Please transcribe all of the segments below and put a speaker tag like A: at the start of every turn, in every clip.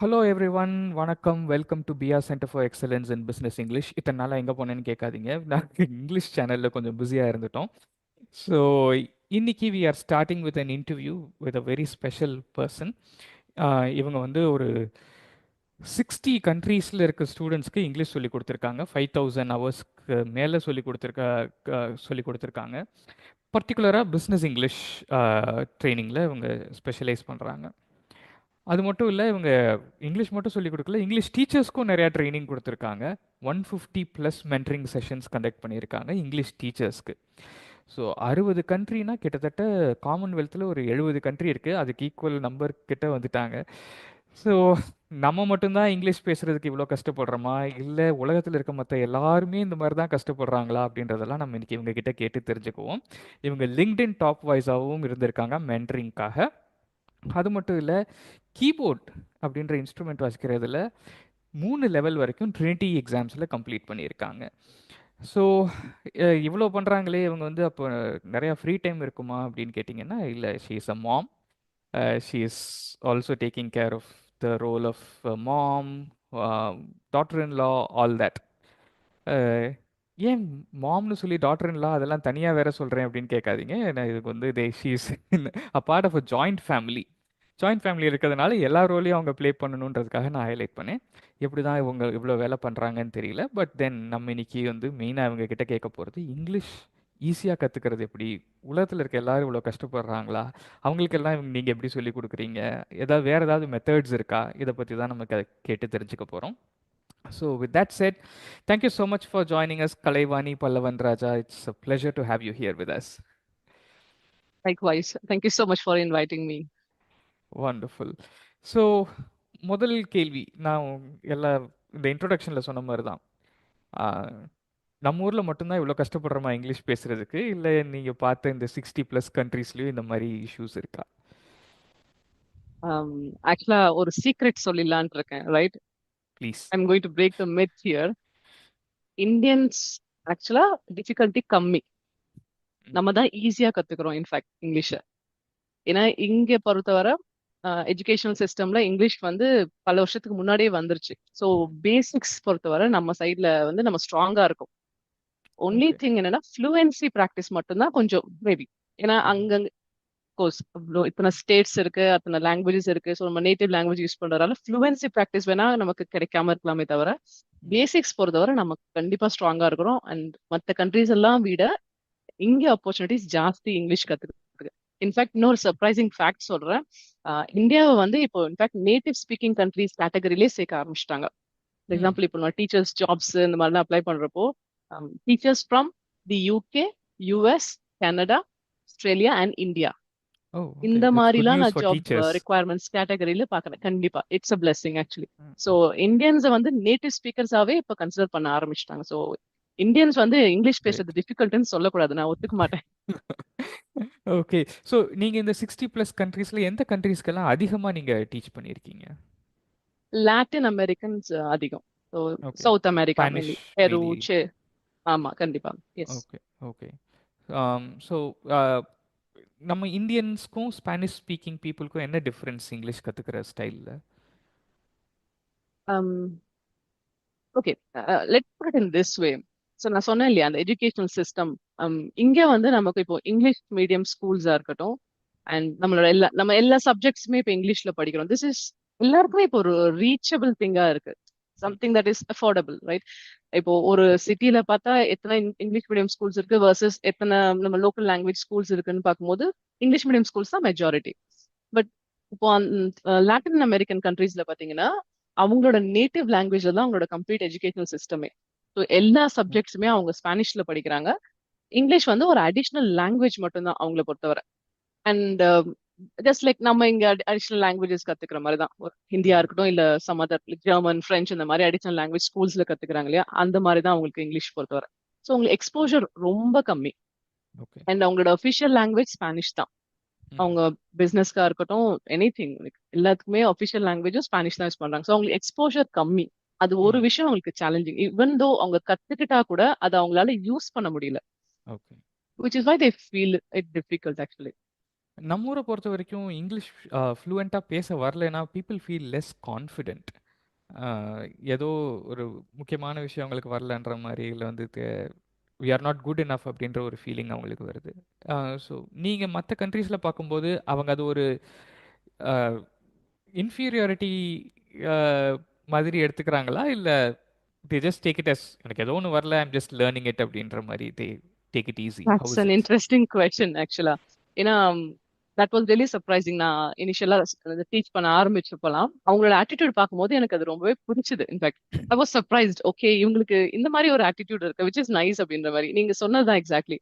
A: Hello everyone, வணக்கம். Welcome to PR centre for excellence in business English. இத்தனை நாளாக எங்கே போனேன்னு கேட்காதீங்க. நாங்கள் இங்கிலீஷ் சேனலில் கொஞ்சம் பிஸியாக இருந்துட்டோம். ஸோ இன்னைக்கு we are starting with an interview with a very special person. இவங்க வந்து ஒரு 60 கண்ட்ரீஸில் இருக்க ஸ்டூடெண்ட்ஸ்க்கு இங்கிலீஷ் சொல்லி கொடுத்துருக்காங்க. 5000 ஹவர்ஸ்க்கு மேலே சொல்லி கொடுத்துருக்காங்க. பர்டிகுலராக பிஸ்னஸ் இங்கிலீஷ் ட்ரைனிங்கில் இவங்க ஸ்பெஷலைஸ் பண்ணுறாங்க. அது மட்டும் இல்லை, இவங்க இங்கிலீஷ் மட்டும் சொல்லிக் கொடுக்கல, இங்கிலீஷ் டீச்சர்ஸ்க்கும் நிறையா ட்ரைனிங் கொடுத்துருக்காங்க. 150+ மென்டரிங் செஷன்ஸ் கண்டக்ட் பண்ணியிருக்காங்க இங்கிலீஷ் டீச்சர்ஸ்க்கு. ஸோ 60 கண்ட்ரினா கிட்டத்தட்ட காமன்வெல்த்தில் ஒரு 70 கண்ட்ரி இருக்குது. அதுக்கு ஈக்குவல் நம்பர் கிட்ட வந்துட்டாங்க. ஸோ நம்ம மட்டும்தான் இங்கிலீஷ் பேசுகிறதுக்கு இவ்வளோ கஷ்டப்படுறோமா, இல்லை உலகத்தில் இருக்க மற்ற எல்லாருமே இந்த மாதிரி தான் கஷ்டப்படுறாங்களா அப்படின்றதெல்லாம் நம்ம இன்றைக்கி இவங்க கிட்ட கேட்டு தெரிஞ்சுக்குவோம். இவங்க லிங்க்டின் டாப் வாய்ஸாகவும் இருந்திருக்காங்க மென்டரிங்காக. அது மட்டும் இல்லை, கீபோர்ட் அப்படின்ற இன்ஸ்ட்ருமெண்ட் வாசிக்கிறதுல 3 லெவல் வரைக்கும் ட்ரினிட்டி எக்ஸாம்ஸில் கம்ப்ளீட் பண்ணியிருக்காங்க. ஸோ இவ்வளோ பண்ணுறாங்களே, இவங்க வந்து அப்போ நிறையா ஃப்ரீ டைம் இருக்குமா அப்படின்னு கேட்டிங்கன்னா இல்லை. She is a mom. She is also taking care of the role of mom, daughter in law, all that. ஏன் மாம்னு சொல்லி டாட்டர் இன் லா அதெல்லாம் தனியாக வேற சொல்கிறேன் அப்படின்னு கேட்காதீங்க. ஏன்னா இதுக்கு வந்து she is a part of a joint family. Joint family இருக்கிறதுனால எல்லா ரோலையும் அவங்க ப்ளே பண்ணணுன்றதுக்காக நான் ஹைலைட் பண்ணேன். எப்படி தான் இவங்க இவ்வளோ வேலை பண்ணுறாங்கன்னு தெரியல. பட் தென் நம்ம இன்னைக்கு வந்து மெயினாக இவங்க கிட்ட கேட்க போகிறது, இங்கிலீஷ் ஈஸியாக கற்றுக்கிறது எப்படி, உலகத்தில் இருக்க எல்லாரும் இவ்வளோ கஷ்டப்படுறாங்களா, அவங்களுக்கெல்லாம் நீங்கள் எப்படி சொல்லி கொடுக்குறீங்க, வேறு ஏதாவது மெத்தட்ஸ் இருக்கா, இதை பற்றி தான் நம்ம கேட்டு தெரிஞ்சுக்க போகிறோம். So with that set, thank you so much for joining us Kalaivani Pallavan Raja. It's a pleasure to have you here with us.
B: Likewise. Thank you so much for inviting me.
A: Wonderful. So முதல் கேள்வி, நான் எல்லா இந்த இன்ட்ரொடக்ஷனில் சொன்ன மாதிரி தான். நம்ம ஊரில் மட்டும்தான் இவ்வளோ கஷ்டப்படுறோமா இங்கிலீஷ் பேசுகிறதுக்கு, இல்லை நீங்கள் பார்த்த இந்த 60+ கண்ட்ரீஸ்லேயும் இந்த மாதிரி இஷ்யூஸ் இருக்கா?
B: Actually, ஒரு சீக்ரெட் சொல்லிடலான் இருக்கேன், right?
A: Please.
B: I'm going to break the myth here. Indians ஆக்சுவலா டிஃபிகல்ட்டி கம்மி. நம்ம தான் ஈஸியா கத்துக்கிறோம் இன்ஃபேக்ட் இங்கிலீஷ. ஏன்னா இங்க பொறுத்தவரை எஜுகேஷனல் சிஸ்டம்ல இங்கிலீஷ் வந்து பல வருஷத்துக்கு முன்னாடியே வந்துருச்சு. ஸோ பேசிக்ஸ் பொறுத்தவரை நம்ம சைட்ல வந்து நம்ம ஸ்ட்ராங்கா இருக்கும். Only
A: okay.
B: திங் என்னன்னா ஃப்ளூயன்சி ப்ராக்டிஸ் மட்டும்தான் கொஞ்சம் மேபி. ஏன்னா அங்கங்க கோர்ஸ் அவ்வளோ இத்தனை ஸ்டேட்ஸ் இருக்கு, அத்தனை லாங்குவேஜஸ் இருக்கு. ஸோ நம்ம நேட்டிவ் லாங்குவேஜ் யூஸ் பண்றதால ஃப்ளூவன்சி ப்ராக்டிஸ் வேணா நமக்கு கிடைக்காம இருக்கலாமே தவிர பேசிக்ஸ் பொறுத்தவரை நமக்கு கண்டிப்பா ஸ்ட்ராங்கா இருக்கிறோம். அண்ட் மற்ற கண்ட்ரீஸ் எல்லாம் விட இங்க ஆப்பர்ச்சுனிட்டிஸ் ஜாஸ்தி இங்கிலீஷ் கத்துக்கிறதுக்கு. இன்ஃபேக்ட் இன்னொரு சர்ப்ரைசிங் ஃபேக்ட் சொல்றேன். இந்தியாவை வந்து இப்போ இன்ஃபேக்ட் நேட்டிவ் ஸ்பீக்கிங் கண்ட்ரீஸ் கேட்டகரியிலே சேர்க்க ஆரம்பிச்சிட்டாங்க. ஃபார் எக்ஸாம்பிள் இப்போ நான் டீச்சர்ஸ் ஜாப்ஸ் இந்த மாதிரிலாம் அப்ளை பண்றப்போ teachers from the UK, US, Canada, Australia and India,
A: oh, okay.
B: இந்த
A: தட்ஸ் குட்
B: மாதிரிலாம்
A: நியூஸ்
B: நான்
A: ஃபார்
B: ஜாப்
A: டீச்சர்ஸ்.
B: ரெக்குவயர்மெண்ட்ஸ் கேட்டகரியில பாக்குறேன். கண்டிப்பா it's a blessing actually. So இந்தியன்ஸை வந்து நேட்டிவ் ஸ்பீக்கர்ஸாவே இப்ப கன்சிடர் பண்ண ஆரம்பிச்சிட்டாங்க. ஸோ இந்தியன்ஸ் வந்து இங்கிலீஷ் பேசுறது டிஃபிகல்ட்னு சொல்லக்கூடாது, நான் ஒத்துக்க மாட்டேன்.
A: ஓகே. ஸோ நீங்கள் இந்த 60+ கண்ட்ரீஸில் எந்த கண்ட்ரீஸ்க்கெல்லாம் அதிகமாக நீங்கள் டீச் பண்ணியிருக்கீங்க?
B: லாட்டின் அமெரிக்கன்ஸ் அதிகம். So
A: okay.
B: South America
A: Spanish
B: mainly பெரு,
A: மெயின்லி.
B: ஆமா கண்டிப்பா. எஸ்.
A: Okay, okay. ஸோ நம்ம இந்தியன்ஸ்க்கும் ஸ்பானிஷ் ஸ்பீக்கிங் பீப்புளுக்கும் என்ன டிஃப்ரென்ஸ் இங்கிலீஷ் கற்றுக்கிற ஸ்டைலில்?
B: Okay, let put it in this way. So நான் சொன்னேன் இல்லையா, அந்த எஜுகேஷனல் சிஸ்டம் இங்க வந்து நமக்கு இப்போ இங்கிலீஷ் மீடியம் ஸ்கூல்ஸா இருக்கட்டும், அண்ட் நம்ம எல்லா சப்ஜெக்ட்ஸுமே இப்போ இங்கிலீஷ்ல படிக்கிறோம். திஸ் இஸ் எல்லாருக்குமே இப்போ ஒரு ரீச்சபிள் திங்கா இருக்கு. Something that is affordable, right? இப்போ ஒரு சிட்டில பார்த்தா எத்தனை இங்கிலீஷ் மீடியம் ஸ்கூல்ஸ் இருக்கு வர்சஸ் எத்தனை நம்ம லோக்கல் லாங்குவேஜ் ஸ்கூல்ஸ் இருக்குன்னு பார்க்கும்போது இங்கிலீஷ் மீடியம் ஸ்கூல்ஸ் தான் மெஜாரிட்டி. பட் இப்போ லாட்டின் அமெரிக்கன் கண்ட்ரீஸ்ல பாத்தீங்கன்னா அவங்களோட நேட்டிவ் லாங்குவேஜ்ல தான் அவங்களோட கம்ப்ளீட் எஜுகேஷனல் சிஸ்டமே. ஸோ எல்லா சப்ஜெக்ட்ஸுமே அவங்க ஸ்பானிஷ்ல படிக்கிறாங்க. இங்கிலீஷ் வந்து ஒரு அடிஷ்னல் லாங்குவேஜ் மட்டும்தான் அவங்கள பொறுத்தவரை. அண்ட் ஜஸ்ட் லைக் நம்ம இங்க அடிஷனல் லாங்குவேஜஸ் கத்துக்கிற மாதிரி தான், ஒரு ஹிந்தியா இருக்கட்டும் இல்ல சம் அதர் ஜெர்மன், பிரெஞ்சு, இந்த மாதிரி அடிஷனல் லாங்குவேஜ் ஸ்கூல்ஸ்ல கத்துக்கிறாங்க இல்லையா, அந்த மாதிரி தான் அவங்களுக்கு இங்கிலீஷ் பொறுத்தவரை. ஸோ உங்களுக்கு எக்ஸ்போஜர் ரொம்ப கம்மி.
A: ஓகே.
B: அண்ட் அவங்களோட அஃபிஷியல் லாங்குவேஜ் ஸ்பானிஷ் தான். அவங்க பிசினஸ்க்கா இருக்கட்டும், எனி திங், எல்லாத்துக்குமே அஃபிஷியல் லாங்குவேஜும் ஸ்பானிஷ் தான் யூஸ் பண்றாங்க. ஸோ அவங்களுக்கு எக்ஸ்போஜர் கம்மி. அது ஒரு விஷயம் அவங்களுக்கு சேலஞ்சிங். ஈவன் தோ அவங்க கத்துக்கிட்டா கூட அதை அவங்களால யூஸ் பண்ண முடியல.
A: Okay.
B: which is why they feel it difficult actually.
A: நம்ம ஊரை பொறுத்த வரைக்கும் இங்கிலீஷ் ஃப்ளூயண்ட்டாக பேச வரலைன்னா பீப்புள் ஃபீல் லெஸ் கான்ஃபிடென்ட். ஏதோ ஒரு முக்கியமான விஷயம் அவங்களுக்கு வரலன்ற மாதிரி இல்லை வந்து we are not good enough அப்படின்ற ஒரு ஃபீலிங் அவங்களுக்கு வருது. ஸோ நீங்கள் மற்ற கண்ட்ரீஸில் பார்க்கும்போது அவங்க அது ஒரு இன்ஃபீரியாரிட்டி மாதிரி எடுத்துக்கிறாங்களா, இல்லை they just take it as எனக்கு ஏதோ ஒன்று வரல ஐம் ஜஸ்ட் லேர்னிங் இட் அப்படின்ற மாதிரி they take it easy? How
B: That's
A: is
B: an
A: it?
B: interesting question actually. ஏன்னா தட் வாஸ் really surprising. நான் இனிஷியலா டீச் பண்ண ஆரம்பிச்சப்பலாம் அவங்களோட ஆட்டிடியூட் பார்க்கும்போது எனக்கு அது ரொம்பவே பிடிச்சது. In fact I was surprised. Okay, இவங்களுக்கு இந்த மாதிரி ஒரு ஆட்டிடியூட் இருக்கு விச் இஸ் நைஸ் அப்படின்ற மாதிரி. நீங்க சொன்னதுதான் எக்ஸாக்ட்லி.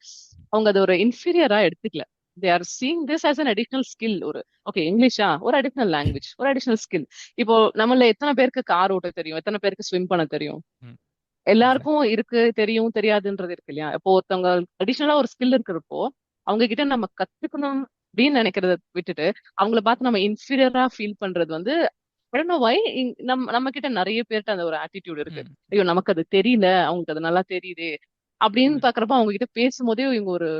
B: அவங்க அது ஒரு இன்ஃபீரியரா எடுத்துக்கல. They are seeing this as an additional skill. ஒரு ஓகே இங்கிலீஷா ஒரு அடிஷனல் லாங்குவேஜ், ஒரு அடிஷனல் ஸ்கில். இப்போ நம்மள எத்தனை பேருக்கு கார் ஓட்ட தெரியும், எத்தனை பேருக்கு ஸ்விம் பண்ண தெரியும்?
A: ம், எக்ஸாக்ட்.
B: எல்லாருக்கும் இருக்கு, தெரியும், தெரியாதுன்றது இருக்கு இல்லையா? இப்போ ஒருத்தவங்க அடிஷனலா ஒரு ஸ்கில் இருக்கிறப்போ அவங்க கிட்ட நம்ம கத்துக்கணும் அப்படின்னு நினைக்கிறத விட்டுட்டு அவங்கள பார்த்து நம்ம இன்ஃபீரியரா ஃபீல் பண்றது வந்து I don't know why நம்ம கிட்ட நிறைய பேர்ட்ட அந்த ஒரு ஆட்டிடியூட் இருக்கு.
A: ம்,
B: ஐயோ நமக்கு அது தெரியல, அவங்களுக்கு அது நல்லா தெரியுது அப்படின்னு
A: ம்,
B: பாக்குறப்ப அவங்க கிட்ட பேசும்போதே இவங்க ஒரு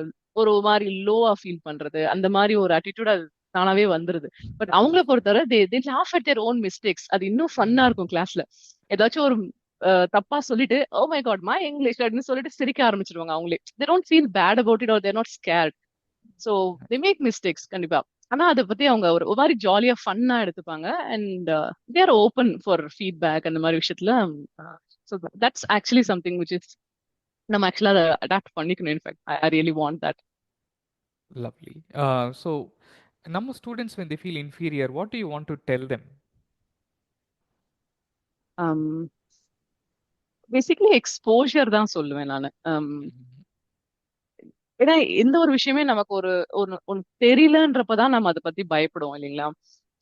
B: ஒரு மாதிரி லோவா ஃபீல் பண்றது, அந்த மாதிரி ஒரு ஆட்டிடியூட் அது தானாவே வந்துருது. பட் அவங்கள பொறுத்தவரை தே laugh at their own mistakes. அது இன்னும் ஃபன்னா
A: ம்,
B: இருக்கும் கிளாஸ்ல. ஏதாச்சும் ஒரு தப்பா சொல்லிட்டு oh my God my English அப்படின்னு சொல்லிட்டு சிரிக்க ஆரம்பிச்சிருவாங்க அவங்களே. They don't feel bad about it or they're not scared. So they make mistakes கண்டிப்பா. ஆனா அதை பத்தி அவங்க ஒரு மாதிரி ஜாலியா ஃபன்னா எடுத்துப்பாங்க. And they are open for feedback அந்த மாதிரி விஷயத்துல. So that's actually something which is நம்ம ஆக்சுவலா அதை அடாப்ட் பண்ணிக்கணும். In fact I really want that.
A: lovely. So நம்ம students when they feel inferior, what do you want to tell them?
B: Basically exposure தான் சொல்லுவேன் நான்.
A: ம்,
B: ஏன்னா எந்த ஒரு விஷயமே நமக்கு ஒரு ஒன்னு தெரியலன்றப்பதான் நம்ம அதை பத்தி பயப்படுவோம் இல்லைங்களா?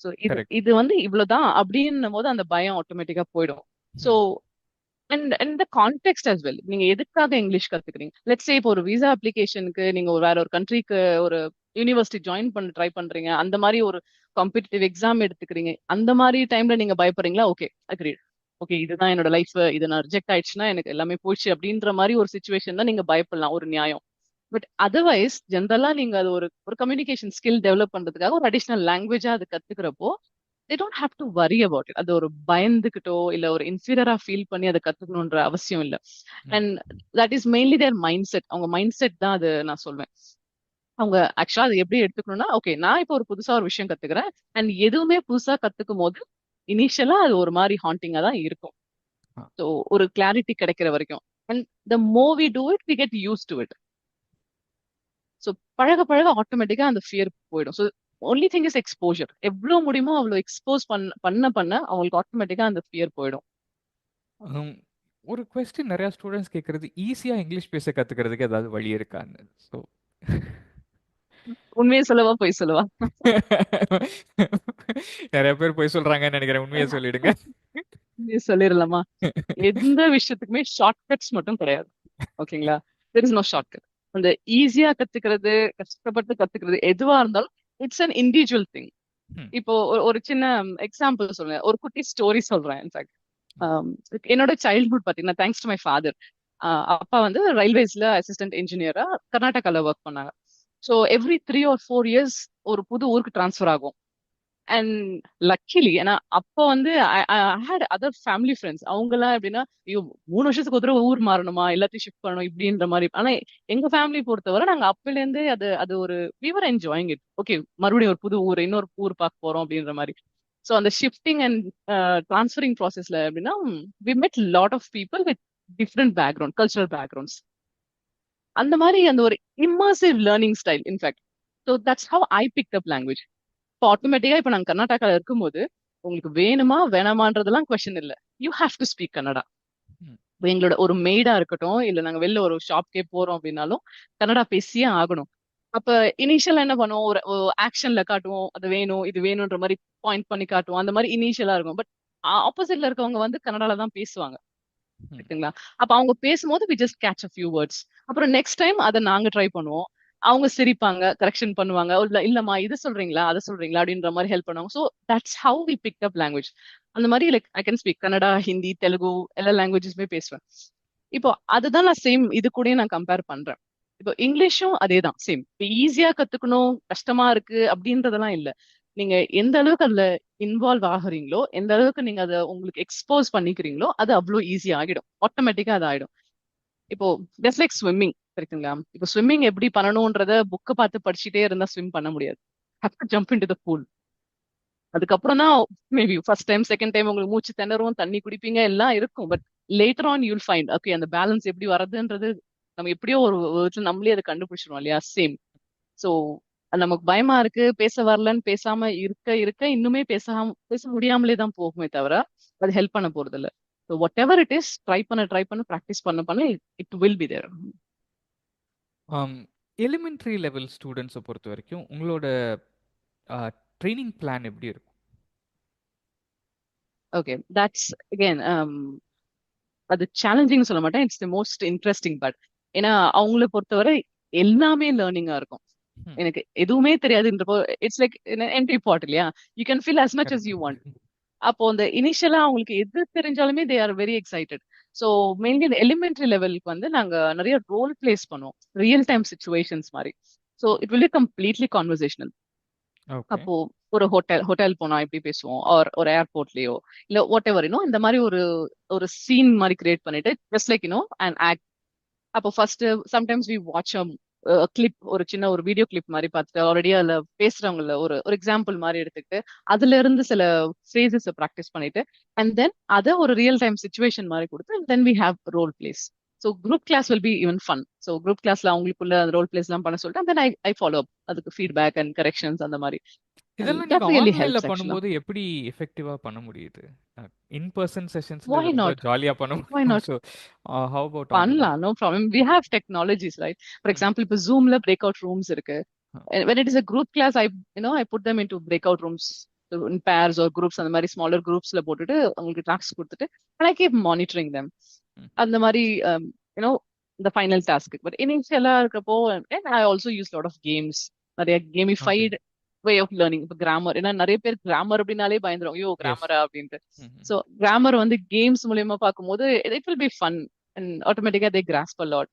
B: சோ இது
A: கரெக்ட்.
B: இது வந்து இவ்வளவுதான் அப்படின்னும் போது அந்த பயம் ஆட்டோமேட்டிக்கா போயிடும். சோ
A: ம்,
B: and the contact as well. நீங்க எதுக்காக இங்கிலீஷ் கத்துக்கிறீங்க? லெட்ஸ் சே இப்போ ஒரு விசா அப்ளிகேஷனுக்கு நீங்க வேற ஒரு கண்ட்ரிக்கு ஒரு யூனிவர்சிட்டி ஜாயின் பண்ண ட்ரை பண்றீங்க, அந்த மாதிரி ஒரு காம்படிட்டிவ் எக்ஸாம் எடுத்துக்கிறீங்க, அந்த மாதிரி டைம்ல நீங்க பயப்படுறீங்களா? Okay agreed. ஓகே இதுதான் என்னோட லைஃப், இது நான் ரிஜெக்ட் ஆயிடுச்சுன்னா எனக்கு எல்லாமே போயிடுச்சு அப்படின்ற மாதிரி ஒரு சுச்சுவேஷன் தான் நீங்க பயப்படலாம், ஒரு நியாயம். பட் அதர்வைஸ் ஜென்ரலா நீங்க அது ஒரு ஒரு கம்யூனிகேஷன் ஸ்கில் டெவலப் பண்றதுக்காக ஒரு அடிஷனல் லாங்குவேஜா அது கத்துக்கிறப்போ they don't have to worry about it. அது ஒரு பயந்துகிட்டோ இல்ல ஒரு இன்ஃபீரியரா ஃபீல் பண்ணி அதை கத்துக்கணும்ன்ற அவசியம் இல்ல.
A: ம்,
B: and that is mainly their mind set. அவங்க மைண்ட் செட் தான் அது நான் சொல்வேன். அவங்க ஆக்சுவலா அதை எப்படி எடுத்துக்கணும்னா ஓகே நான் இப்போ ஒரு புதுசா ஒரு விஷயம் கத்துக்கிறேன். அண்ட் எதுவுமே புதுசா கத்துக்கும் போது இனிஷியலா அது ஒரு மாதிரி ஹாண்டிங்கா தான் இருக்கும்.
A: ஆ,
B: ஸோ ஒரு கிளாரிட்டி கிடைக்கிற வரைக்கும். And the more we do it we get used to it. So பழக பழக ஆட்டோமேட்டிக்கா அந்த ஃபியர் போயிடும். So only thing is exposure. எவ்வளவு முடியுமோ அவ்வளவு எக்ஸ்போஸ் பண்ண அவங்களுக்கு ஆட்டோமேட்டிக்கா அந்த ஃபியர் போயிடும்.
A: ஹம், ஒரு கொஸ்டின் நிறைய ஸ்டூடெண்ட்ஸ் கேட்கறது, ஈஸியா இங்கிலீஷ் பேச கத்துக்கிறதுக்கு ஏதாவது வழி இருக்கான்னு. ஸோ
B: உண்மையை சொல்லவா பொய் சொல்லவா?
A: நிறைய பேர் போய் சொல்றாங்கன்னு நினைக்கிறேன், உண்மையை சொல்லிடுங்க.
B: உண்மையை சொல்லிடலாமா? எந்த விஷயத்துக்குமே ஷார்ட்கட்ஸ் மட்டும் கிடையாது. ஓகேங்களா? There is no shortcut. அந்த ஈஸியா கத்துக்கிறது, கஷ்டப்பட்டு கத்துக்கிறது எதுவா இருந்தாலும் இட்ஸ் அன் இண்டிவிஜுவல் திங்.
A: ம்,
B: இப்போ ஒரு சின்ன எக்ஸாம்பிள் சொல்றேன், ஒரு குட்டி ஸ்டோரி சொல்றேன். இன்ஃபேக்ட் என்னோட சைல்ட்ஹுட் பாத்தீங்கன்னா தேங்க்ஸ் டு மை ஃபாதர். அப்பா வந்து ரயில்வேஸ்ல அசிஸ்டன்ட் இன்ஜினியரா கர்நாடகால ஒர்க் பண்ணாங்க. ஸோ எவ்ரி 3 or 4 years ஒரு புது ஊருக்கு டிரான்ஸ்ஃபர் ஆகும். அண்ட் லக்கிலி ஏன்னா அப்போ வந்து ஹேட் அதர் ஃபேமிலி ஃப்ரெண்ட்ஸ். அவங்க எல்லாம் எப்படின்னா ஐயோ 3 வருஷத்துக்கு ஒரு தடவை ஊர் மாறணுமா, எல்லாத்தையும் ஷிஃப்ட் பண்ணணும் இப்படின்ற மாதிரி. ஆனா எங்க ஃபேமிலி பொறுத்தவரை நாங்க அப்பல இருந்தே அது அது ஒரு we were enjoying it. Okay மறுபடியும் ஒரு புது ஊர், இன்னொரு ஊர் பார்க்க போறோம் அப்படின்ற மாதிரி. ஸோ அந்த ஷிஃப்டிங் அண்ட் டிரான்ஸ்ஃபரிங் ப்ராசஸ்ல எப்படின்னா we met lot of people with different background, cultural backgrounds. அந்த மாதிரி அந்த ஒரு immersive learning style. In fact so that's how I pick up language. இப்போ ஆட்டோமேட்டிக்கா இப்ப நாங்க கர்நாடகால இருக்கும்போது உங்களுக்கு வேணுமா வேணாமான்றதெல்லாம் கொஸ்டின் இல்ல. You have to speak Kannada.
A: ம்,
B: இப்ப எங்களோட ஒரு மெய்டா இருக்கட்டும் இல்ல நாங்க வெளில ஒரு ஷாப்க்கே போறோம் அப்படின்னாலும் கன்னடா பேசியே ஆகணும். அப்ப இனிஷியலா என்ன பண்ணுவோம், ஒரு ஆக்ஷன்ல காட்டுவோம் அது வேணும் இது வேணும்ன்ற மாதிரி பாயிண்ட் பண்ணி காட்டுவோம். அந்த மாதிரி இனிஷியலா இருக்கும். பட் ஆப்போசிட்ல இருக்கவங்க வந்து கன்னடால தான் பேசுவாங்க.
A: ம்,
B: இருக்குங்களா? அப்ப அவங்க பேசும்போது we just catch a few words. அப்புறம் நெக்ஸ்ட் டைம் அதை நாங்க ட்ரை பண்ணுவோம். அவங்க சிரிப்பாங்க, கரெக்ஷன் பண்ணுவாங்க. இல்ல இல்லம்மா இது சொல்றீங்களா அதை சொல்றீங்களா அப்படின்ற மாதிரி ஹெல்ப் பண்ணுவாங்க. So that's how we pick up language. அந்த மாதிரி like I can speak Kannada, Hindi, Telugu எல்லா லாங்குவேஜஸ்மே பேசுவேன். இப்போ அதுதான் நான் சேம் இது கூட நான் கம்பேர் பண்றேன். இப்போ இங்கிலீஷும் அதேதான் சேம். இப்போ ஈஸியா கத்துக்கணும், கஷ்டமா இருக்கு அப்படின்றதெல்லாம் இல்ல. நீங்க எந்த அளவுக்கு அதுல இன்வால்வ் ஆகுறீங்களோ, எந்த அளவுக்கு நீங்க அதை உங்களுக்கு எக்ஸ்போஸ் பண்ணிக்கிறீங்களோ, அது அவ்வளோ ஈஸி ஆகிடும். ஆட்டோமேட்டிக்கா அது ஆயிடும். இப்போ ஜஸ்ட் லைக் ஸ்விம்மிங் இருக்குங்களா? இப்போ ஸ்விம்மிங் எப்படி பண்ணணும்ன்றத புக்கை பார்த்து படிச்சுட்டே இருந்தா ஸ்விம் பண்ண முடியாது. Have to jump in to the pool. அதுக்கப்புறம் தான் maybe first time second time உங்களுக்கு மூச்சு திணறும், தண்ணி குடிப்பீங்க, எல்லாம் இருக்கும். But later on you'll find okay அந்த பேலன்ஸ் எப்படி வர்றதுன்றது நம்ம எப்படியோ ஒரு விதத்துல நம்மளே அதை கண்டுபிடிச்சிருவோம் இல்லையா? சேம். ஸோ நமக்கு பயமா இருக்கு, பேச வரலன்னு பேசாம இருக்க இருக்க இன்னுமே பேச முடியாமலே தான் போகுமே தவிர அது ஹெல்ப் பண்ண போறது இல்ல. So whatever it is, try பண்ண ப்ராக்டிஸ் பண்ண it will be there.
A: Elementary level ஸ்டூடெண்ட்ஸை பொறுத்த வரைக்கும் உங்களோட ட்ரைனிங் பிளான் எப்படி இருக்கும்?
B: ஓகே, தட்ஸ் அகேன் அது சேலஞ்சிங் சொல்ல மாட்டேன், it's the most interesting part. ஏன்னா அவங்கள பொறுத்தவரை எல்லாமே லேர்னிங்கா இருக்கும்.
A: ம்
B: எனக்கு எதுவுமே தெரியாதுன்றப்போ இட்ஸ் லைக் என்ட்ரி பாட் இல்லையா? You can feel as much as
A: correct.
B: you want. அப்போ அந்த இனிஷியலா அவங்களுக்கு எது தெரிஞ்சாலுமே they are very excited. So mainly இந்த எலிமெண்ட்ரி லெவலுக்கு வந்து நாங்க நிறைய ரோல் பிளேஸ் பண்ணுவோம், ரியல் டைம் சுச்சுவேஷன்ஸ் மாதிரி. So it will be completely conversational.
A: Okay.
B: அப்போ ஒரு ஹோட்டல் போனா எப்படி பேசுவோம், ஆர் ஒரு ஏர்போர்ட்லயோ இல்ல வாட் எவர் இந்த மாதிரி ஒரு ஒரு சீன் மாதிரி கிரியேட் பண்ணிட்டு ஜஸ்ட் லைக் அண்ட் ஆக்ட். அப்போ first sometimes we watch clip, ஒரு சின்ன ஒரு வீடியோ கிளிப் மாதிரி பார்த்துட்டு ஆல்ரெடி அதுல பேசுறவங்கள ஒரு ஒரு எக்ஸாம்பிள் மாதிரி எடுத்துக்கிட்டு அதுல இருந்து சில ஃப்ரேசஸ் ப்ராக்டிஸ் பண்ணிட்டு அண்ட் தென் அதை ஒரு ரியல் டைம் சுச்சுவேஷன் மாதிரி கொடுத்து then we have role plays. So group class will be even fun. So group கிளாஸ்ல அவங்களுக்குள்ள ரோல் பிளேஸ் எல்லாம் பண்ண சொல்லிட்டு தென் ஐ ஃபாலோ அப் அதுக்கு ஃபீட்பேக் அண்ட் கரெக்ஷன்ஸ் அந்த மாதிரி. And
A: இதெல்லாம் நீங்க
B: that really
A: ஆன்லைன்ல
B: helps actually.
A: பண்ணும்போது எப்படி எஃபெக்டிவா பண்ண முடியுது? இன் பர்சன் செஷன்ஸ்ல
B: Why
A: இது ரொம்ப
B: not?
A: ஜாலியா பண்ண
B: Why
A: முடியும்.
B: not?
A: So how about online?
B: பண்ணலாம், no problem. We have technologies right. For
A: hmm
B: example இப்போ ஜூம்ல பிரேக் அவுட் ரூம்ஸ் இருக்கு. When it is a group class, I put them into breakout rooms in pairs or groups, அந்த மாதிரி smaller groupsல போட்டுட்டு அவங்களுக்கு task கொடுத்துட்டு and I keep monitoring them.
A: ம்
B: அந்த மாதிரி யூனோ இந்த ஃபைனல் டாஸ்க். பட் இனிஷியலா இருக்கப்போ and I also use lot of games, நிறைய
A: okay.
B: Gamified way of learning. இப்போ கிராமர், ஏன்னா நிறைய பேர் கிராமர் அப்படின்னாலே பயந்துரும், ஐயோ
A: எஸ்.
B: கிராமரா அப்படின்ட்டு. ஸோ கிராமர் வந்து கேம்ஸ் மூலியமா பார்க்கும்போது it will be fun and ஆட்டோமேட்டிக்கா they grasp a lot.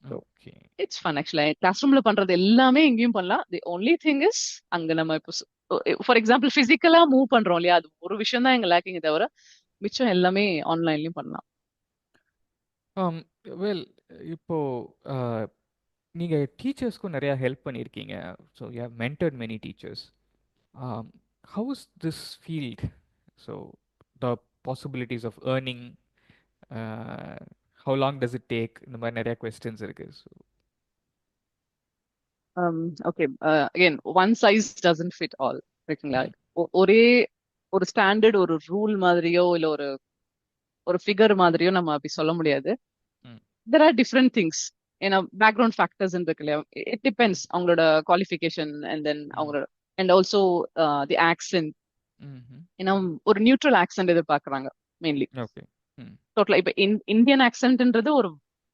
A: Okay.
B: It's fun ஆக்சுவலா. கிளாஸ் ரூம்ல பண்றது எல்லாமே எங்கேயும் பண்ணலாம். தி ஒன்லி திங் இஸ் அங்க நம்ம இப்போ ஃபார் எக்ஸாம்பிள் பிசிக்கலா மூவ் பண்றோம் இல்லையா, அது ஒரு விஷயம் தான் எங்க லேக்கிங் தவிர மிச்சம் எல்லாமே ஆன்லைன்லயும் பண்ணலாம்.
A: வெல், இப்போ நீங்க டீச்சர்ஸ்க்கும் நிறைய ஹெல்ப் பண்ணியிருக்கீங்க. So you have mentored many teachers. How is this field? So the possibilities of earning, how long does it take, இந்த மாதிரி நிறைய கொஸ்டின்ஸ் இருக்கு. So
B: okay, again one size doesn't fit all இருக்குங்களா? ஒரே ஒரு ஸ்டாண்டர்ட் ஒரு rule மாதிரியோ இல்ல ஒரு ஒரு ஃபிகர் மாதிரியோ நம்ம அப்படி சொல்ல முடியாது. There are different things. ஏன்னா பேக்ரவுண்ட் ஃபேக்டர்ஸ் இருக்கு இல்லையா? இட் டிபெண்ட்ஸ் அவங்களோட குவாலிஃபிகேஷன் அண்ட் தென் அவங்களோட அண்ட் ஆல்சோ தி ஆக்சென்ட். ஏன்னா ஒரு நியூட்ரல் ஆக்சென்ட் எதிர்பார்க்கறாங்க மெயின்லி.
A: ஓகே.
B: டோட்டலா இப்ப இந்தியன் ஆக்சென்ட்ன்றது ஒரு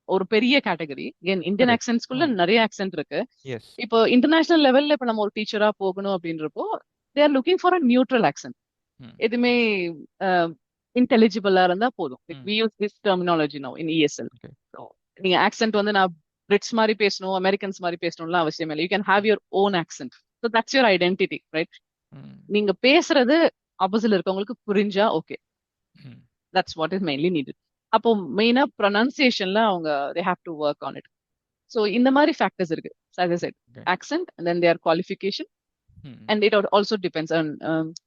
B: ஒரு பெரிய கேட்டகரி. Indian
A: correct.
B: ஆக்சென்ட்ஸ்குள்ள நிறைய ஆக்சென்ட் இருக்கு.
A: எஸ்.
B: இப்போ இன்டர்நேஷனல் லெவல்ல இப்ப நம்ம ஒரு டீச்சரா போகணும் அப்படின்றப்போ they are looking for a neutral accent. எதுவுமே இன்டெலிஜிபிளா இருந்தா போதும். We use this terminology now in ESL. நீங்க ஆக்சென்ட் வந்து நான் பிரிட்ஸ் மாதிரி பேசணும், அமெரிக்கன்ஸ் மாதிரி பேசணும்லாம் அவசியம் இல்லை. You can have your own accent. So that's your identity right. நீங்க பேசுறது ஆப்போசிட்ல இருக்கவங்களுக்கு புரிஞ்சா okay, that's what is mainly needed. அப்போ மெயினா ப்ரொனன்சியேஷன்ல அவங்க they have to work on it. So இந்த மாதிரி ஃபேக்டர்ஸ் இருக்கு. as I said, accent and then their qualification and it also depends on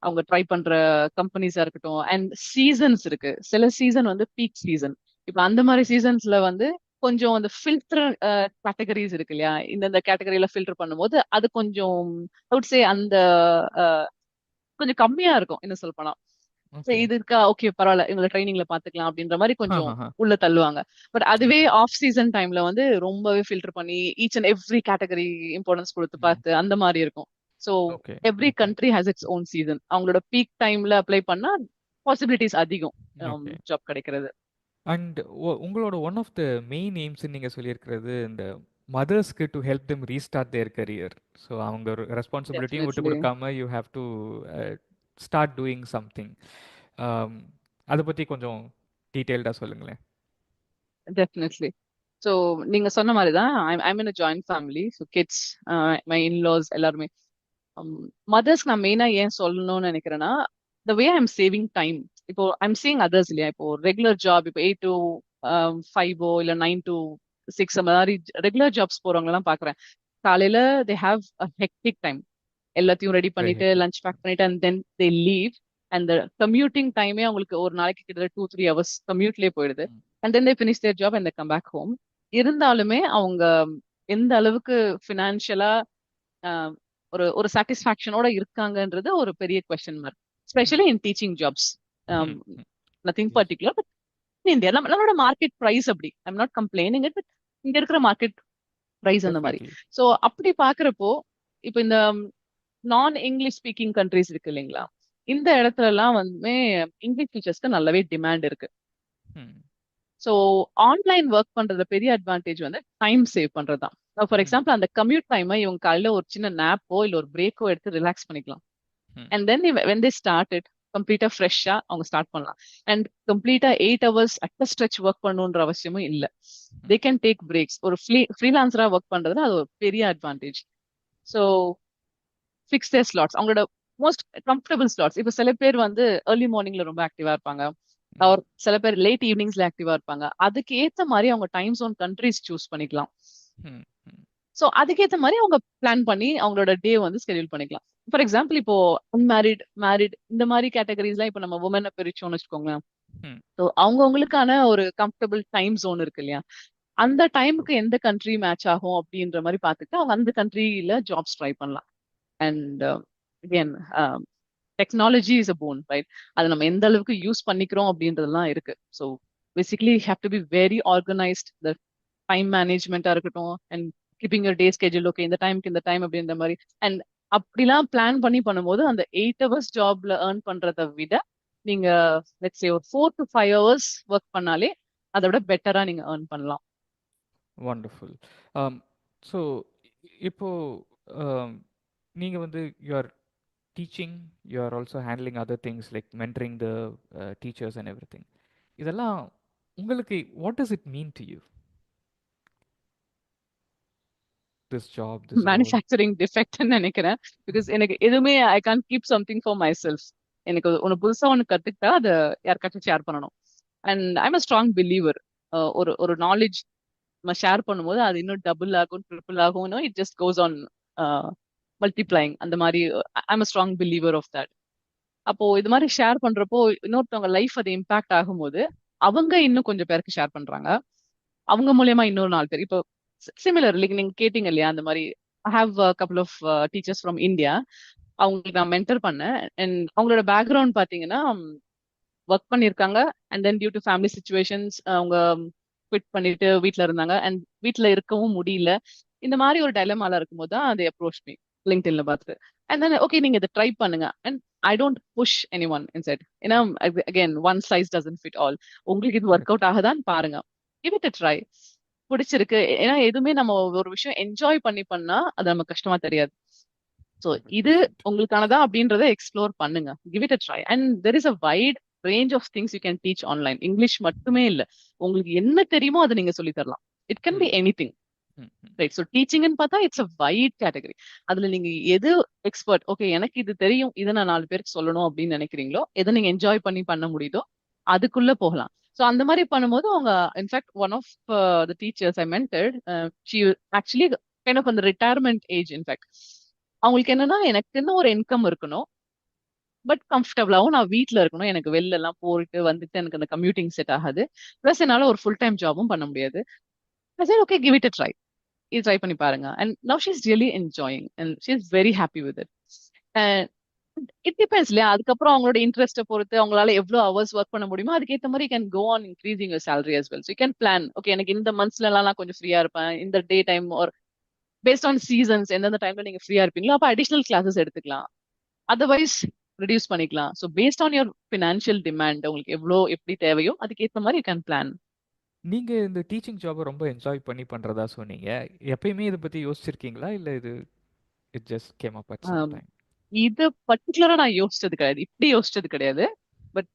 B: அவங்க ட்ரை பண்ற கம்பெனிஸா இருக்கட்டும் அண்ட் சீசன்ஸ் இருக்கு. சில சீசன் வந்து பீக் சீசன். இப்ப அந்த மாதிரி சீசன்ஸ்ல வந்து கொஞ்சம் அந்த ஃபில்டர் கேட்டகரிஸ் இருக்கு இல்லையா, இந்த கேட்டகரியில ஃபில்டர் பண்ணும்போது அது கொஞ்சம் அவுட் சே அந்த கொஞ்சம் கம்மியா இருக்கும் என்ன சொல்ல போனா. இது இருக்கா ஓகே பரவாயில்ல இவங்களை ட்ரைனிங்ல பாத்துக்கலாம் அப்படின்ற மாதிரி கொஞ்சம் உள்ள தள்ளுவாங்க. பட் அதுவே ஆஃப் சீசன் டைம்ல வந்து ரொம்பவே ஃபில்டர் பண்ணி each and every category importance கொடுத்து பார்த்து அந்த மாதிரி இருக்கும். So every country has its own season. அவங்களோட பீக் டைம்ல அப்ளை பண்ணா பாசிபிலிட்டிஸ் அதிகம் ஜாப் கிடைக்கிறது.
A: அண்ட் உங்களோட one of the main aims நீங்க சொல்லியிருக்கிறது இந்த மதர்ஸ்க்கு to help them restart their career. So அவங்க ரெஸ்பான்சிபிலிட்டியும் விட்டு கொடுக்காம you have to start doing something. அதை பற்றி கொஞ்சம் டீட்டெயில்டாக சொல்லுங்களேன்.
B: டெஃபினெட்லி. ஸோ நீங்க சொன்ன மாதிரி தான் I'm in a joint family. So kids, my in-laws எல்லாருமே. மதர்ஸ்க்கு நான் மெயினா ஏன் சொல்லணும்னு நினைக்கிறேன்னா, த வே ஐம் சேவிங் டைம். இப்போ ஐம் சீயிங் அதர்ஸ் இல்லையா, இப்போ ரெகுலர் ஜாப் இப்போ 8 to 5 இல்ல 9 to 6 அந்த மாதிரி ரெகுலர் ஜாப்ஸ் போறவங்க எல்லாம் பாக்குறேன். காலையில they have a hectic time. எல்லாத்தையும் ரெடி
A: வெரி
B: பண்ணிட்டு
A: ஹெக்டிக்.
B: லஞ்ச் பேக் பண்ணிட்டு அண்ட் தென் தே லீவ். அந்த கம்யூட்டிங் டைமே அவங்களுக்கு ஒரு நாளைக்கு கிட்டத்தட்ட 2-3 hours கம்யூட்லயே போயிடுது. And then they finish their job and they come back home. இருந்தாலுமே அவங்க எந்த அளவுக்கு ஃபினான்ஷியலா ஒரு ஒரு சாட்டிஸ்ஃபேக்ஷனோட இருக்காங்கன்றது ஒரு பெரிய கொஸ்டின் மார்க்,
A: ம்,
B: ஸ்பெஷலி இன் டீச்சிங் ஜாப்ஸ்.
A: ம், ம்.
B: Nothing
A: as.
B: Particular, but India நம்மளோட மார்க்கெட் ப்ரைஸ் அப்படி. I'm not complaining it, but இங்க இருக்கிற மார்க்கெட் ப்ரைஸ் அந்த மாதிரி.
A: டெஃபினெட்லி.
B: ஸோ அப்படி பாக்குறப்போ இப்போ இந்த நான் இங்கிலீஷ் ஸ்பீக்கிங் கண்ட்ரிஸ் இருக்கு இல்லைங்களா, இந்த இடத்துல எல்லாம் வந்து இங்கிலீஷ் டீச்சர்ஸ்க்கு நல்லாவே டிமாண்ட் இருக்கு.
A: ம்,
B: ஸோ ஆன்லைன் ஒர்க் பண்றதுல பெரிய அட்வான்டேஜ் வந்து டைம் சேவ் பண்றதுதான். ஃபார்
A: ம்,
B: எக்ஸாம்பிள் அந்த கம்யூட் டைமை இவங்க காலையில ஒரு சின்ன நேப்போ இல்ல ஒரு பிரேக்கோ எடுத்து ரிலாக்ஸ் பண்ணிக்கலாம்.
A: ம்,
B: and then when they start it கம்ப்ளீட்டா ஃப்ரெஷ்ஷா அவங்க ஸ்டார்ட் பண்ணலாம். அண்ட் கம்ப்ளீட்டா 8 hours அட் ஸ்ட்ரெச் ஒர்க் பண்ணணுன்ற அவசியமும் இல்லை.
A: ம்,
B: தே கேன் டேக் பிரேக்ஸ். ஒரு ஃப்ரீலான்சரா ஒர்க் பண்றதுல அது ஒரு பெரிய அட்வான்டேஜ். ஸோ ஃபிக்ஸ் தேர் ஸ்லாட்ஸ், அவங்களோட மோஸ்ட் கம்ஃபர்டபுள் ஸ்லாட்ஸ். இப்போ சில பேர் வந்து ஏர்லி மார்னிங்ல ரொம்ப ஆக்டிவா இருப்பாங்க,
A: ம்,
B: ஒரு சில பேர் லேட் ஈவினிங்ஸ்ல ஆக்டிவா இருப்பாங்க. அதுக்கு ஏத்த மாதிரி அவங்க டைம் ஜோன் கண்ட்ரிஸ் சூஸ் பண்ணிக்கலாம்.
A: ம், ம்,
B: ஸோ அதுக்கேத்த மாதிரி அவங்க பிளான் பண்ணி அவங்களோட டே வந்து ஸ்கெடியூல் பண்ணிக்கலாம். ஃபார் எக்ஸாம்பிள் இப்போ அன்மேரிட், மேரிட் இந்த மாதிரி கேட்டகரிஸ்லாம் இப்போ நம்ம உமனை பிரிச்சோம்னு வச்சுக்கோங்களேன்.
A: ம்.
B: ஸோ அவங்கவுங்களுக்கான ஒரு கம்ஃபர்டபுள் டைம் ஜோன் இருக்கு இல்லையா, அந்த டைமுக்கு எந்த கண்ட்ரி மேட்ச் ஆகும் அப்படின்ற மாதிரி பார்த்துட்டு அவங்க அந்த கண்ட்ரியில ஜாப்ஸ் ட்ரை பண்ணலாம். And again technology is a boon, right? அதை நம்ம எந்த அளவுக்கு யூஸ் பண்ணிக்கிறோம் அப்படின்றதெல்லாம் இருக்கு. So basically have to be very organised. The time மேனேஜ்மெண்டா இருக்கட்டும் and keeping your day schedule, okay இந்த டைம்க்கு இந்த டைம் அப்படின்ற மாதிரி. அண்ட் அப்படிலாம் பிளான் பண்ணி பண்ணும்போது அந்த 8 hours ஜாப்ல ஏர்ன் பண்றதை விட நீங்க லெட்ஸ் சே ஒரு 4 to 5 hours ஒர்க் பண்ணாலே அதை விட பெட்டரா நீங்க ஏர்ன் பண்ணலாம்.
A: வண்டர்ஃபுல். ஸோ இப்போ um, நீங்க வந்து you are teaching, you are also handling other things like mentoring the teachers and everything. இதெல்லாம் உங்களுக்கு what does it mean to you, this job, this role?
B: Manufacturing டிஃபெக்ட்னு நினைக்கிறேன். Because எனக்கு எதுவுமே I can't keep something for myself. எனக்கு ஒன்று புதுசா ஒன்று கத்துக்கிட்டா அதை யாருக்காச்சும் ஷேர் பண்ணணும். And I'm a strong believer. ஒரு ஒரு நாலேஜ் நம்ம ஷேர் பண்ணும்போது அது இன்னும் டபுள் ஆகும், ட்ரிபிள் ஆகும். It just goes on multiplying. அந்த மாதிரி I'm a strong believer of that. அப்போ இது மாதிரி ஷேர் பண்றப்போ இன்னொருத்தவங்க லைஃப் அது இம்பாக்ட் ஆகும்போது அவங்க இன்னும் கொஞ்சம் பேருக்கு ஷேர் பண்றாங்க. அவங்க மூலியமா இன்னொரு 4 பேர் இப்போ சிமிலர் நீங்க கேட்டீங்க இல்லையா, அந்த மாதிரி I have couple of teachers from India. அவங்களுக்கு நான் மென்டர் பண்ணேன். அண்ட் அவங்களோட பேக்ரவுண்ட் பாத்தீங்கன்னா ஒர்க் பண்ணியிருக்காங்க. And then due to family situations அவங்க குவிட் பண்ணிட்டு வீட்ல இருந்தாங்க. அண்ட் வீட்ல இருக்கவும் முடியல. இந்த மாதிரி ஒரு டைலமால இருக்கும்போது தான் அதை அப்ரோச் மீ லிங்க்டின்ல பார்த்துட்டு. அண்ட் தென் ஓகே நீங்க இதை ட்ரை பண்ணுங்க. And I don't push anyone inside. ஏன்னா again one size doesn't fit all. உங்களுக்கு இது ஒர்க்
A: கரெக்ட்.
B: அவுட் ஆகுதான்னு பாருங்க, கிவ் இட் அ ட்ரை. பிடிச்சிருக்கு, ஏன்னா எதுவுமே நம்ம ஒரு விஷயம் என்ஜாய் பண்ணி பண்ணா அது நமக்கு கஷ்டமா தெரியாது. ஸோ இது
A: 100%.
B: உங்களுக்கானதா அப்படின்றத எக்ஸ்ப்ளோர் பண்ணுங்க, give it a try. And there is a wide range of things you can teach online. English மட்டுமே இல்ல, உங்களுக்கு என்ன தெரியுமோ அதை நீங்க சொல்லி தரலாம். It can be
A: hmm,
B: anything,
A: hmm, hmm.
B: Right? So டீச்சிங்னு பார்த்தா இட்ஸ் அ வைட் கேட்டகரி. அதுல நீங்க எது எக்ஸ்பர்ட், ஓகே எனக்கு இது தெரியும் இதை நான் 4 பேருக்கு சொல்லணும் அப்படின்னு நினைக்கிறீங்களோ, எதை நீங்க என்ஜாய் பண்ணி பண்ண முடியுதோ அதுக்குள்ள போகலாம். ஸோ அந்த மாதிரி பண்ணும்போது அவங்க in fact one of the teachers I mentored, she actually kind of அந்த ரிட்டையர்மெண்ட் ஏஜ். இன்ஃபேக்ட் அவங்களுக்கு என்னன்னா எனக்குன்னு ஒரு இன்கம் இருக்கணும், பட் கம்ஃபர்டபுளாகவும் நான் வீட்டில் இருக்கணும். எனக்கு வெளில எல்லாம் போயிட்டு வந்துட்டு எனக்கு அந்த கம்யூட்டிங் செட் ஆகாது. ப்ளஸ் என்னால் ஒரு ஃபுல் டைம் ஜாபும் பண்ண முடியாது. சரி okay give it a try, இது ட்ரை பண்ணி பாருங்க. And now she is really enjoying and she is very happy with it. It depends இல்லையா, அதுக்கப்புறம் அவங்களோட இன்ட்ரெஸ்ட்டை பொறுத்து அவங்களால எவ்வளவு ஹவர்ஸ் ஒர்க் பண்ண முடியுமோ அதுக்கேற்ற மாதிரி can go on increasing your salary as well. So you can plan, okay எனக்கு இந்த மந்த்ஸ்ல எல்லாம் நான் கொஞ்சம் ஃப்ரீயா இருப்பேன், இந்த டே டைம் ஒரு பேஸ்ட் ஆன் சீசன்ஸ் எந்தெந்த டைம்ல நீங்க ஃப்ரீயா இருப்பீங்களோ அப்ப அடிஷனல் கிளாஸஸ் எடுத்துக்கலாம். அதர்வைஸ் ரெடியூஸ் பண்ணிக்கலாம். So based on your financial demand உங்களுக்கு எவ்வளோ எப்படி தேவையோ அதுக்கேற்ற மாதிரி யூ கேன் பிளான்.
A: நீங்க இந்த டீச்சிங் ஜாபை ரொம்ப என்ஜாய் பண்ணி பண்றதா சொன்னீங்க. எப்பயுமே இதை பத்தி யோசிச்சிருக்கீங்களா, இல்ல இது it just came up at some time?
B: இது பர்டிகுலரா நான் யோசிச்சது கிடையாது, இப்படி யோசிச்சது கிடையாது. பட்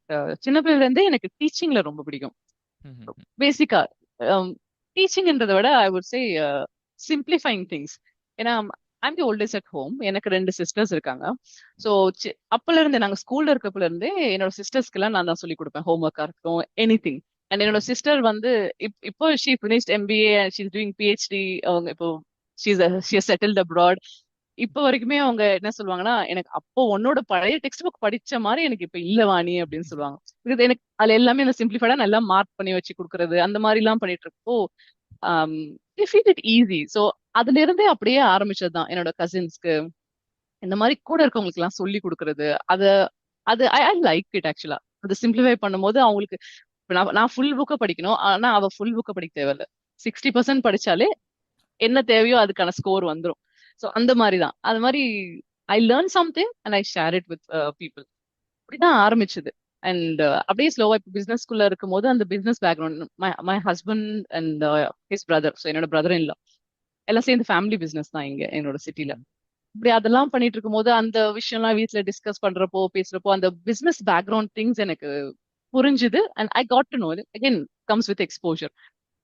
B: சின்ன பிள்ளைல இருந்தே எனக்கு டீச்சிங்ல ரொம்ப பிடிக்கும்.
A: ம், ம்,
B: பேசிக்கா டீச்சிங்ன்றதை விட I would say simplifying things. ஏன்னா I'm the oldest at home. எனக்கு 2 சிஸ்டர்ஸ் இருக்காங்க. ஸோ அப்பல இருந்து நாங்க ஸ்கூல்ல இருக்கப்பல இருந்தே என்னோட சிஸ்டர்ஸ்க்கு எல்லாம் நான் தான் சொல்லி கொடுப்பேன், ஹோம் ஒர்க்கா இருக்கட்டும், எனிதிங். அண்ட் என்னோட சிஸ்டர் வந்து இப்போ she finished MBA and she is doing PhD. அவங்க இப்போ ஷீ செட்டில்ட் அப்ராட். இப்போ வரைக்குமே அவங்க என்ன சொல்லுவாங்கன்னா, எனக்கு அப்போ உன்னோட பழைய டெக்ஸ்ட் புக் படிச்ச மாதிரி எனக்கு இப்ப இல்ல வாணி அப்படின்னு சொல்லுவாங்க. இது எனக்கு அதுல எல்லாமே இந்த சிம்பிளிஃபைடா நல்லா மார்க் பண்ணி வச்சு கொடுக்கறது அந்த மாதிரி எல்லாம் பண்ணிட்டு இருக்கப்போ ஃபீல் இட் ஈஸி. ஸோ அதுல இருந்தே அப்படியே ஆரம்பிச்சதுதான் என்னோட கசின்ஸ்க்கு இந்த மாதிரி கூட இருக்கவங்களுக்கு எல்லாம் சொல்லி கொடுக்கறது. அது அது ஐ லைக் இட் ஆக்சுவலா. அது சிம்பிளிஃபை பண்ணும்போது அவங்களுக்கு இப்ப நான் ஃபுல் புக்கை படிக்கணும், ஆனா அவ ஃபுல் புக்கை படிக்க தேவையில்ல. 60% படிச்சாலே என்ன தேவையோ அதுக்கான ஸ்கோர் வந்துரும். ஸோ அந்த மாதிரி தான். அது மாதிரி I learn something and I share it with people. அப்படிதான் ஆரம்பிச்சது. அண்ட் அப்படியே ஸ்லோவா இப்போ பிசினஸ்குள்ள இருக்கும்போது அந்த business background my husband and his brother, so என்னோட பிரதர் இல்ல, எல்லாம் சேர்ந்து ஃபேமிலி பிசினஸ் தான் இங்க என்னோட சிட்டில. இப்படி அதெல்லாம் பண்ணிட்டு இருக்கும்போது அந்த விஷயம்லாம் வீட்ல டிஸ்கஸ் பண்றப்போ பேசுறப்போ அந்த பிசினஸ் பேக்ரவுண்ட் திங்ஸ் எனக்கு புரிஞ்சுது. And I got to know it again comes with exposure.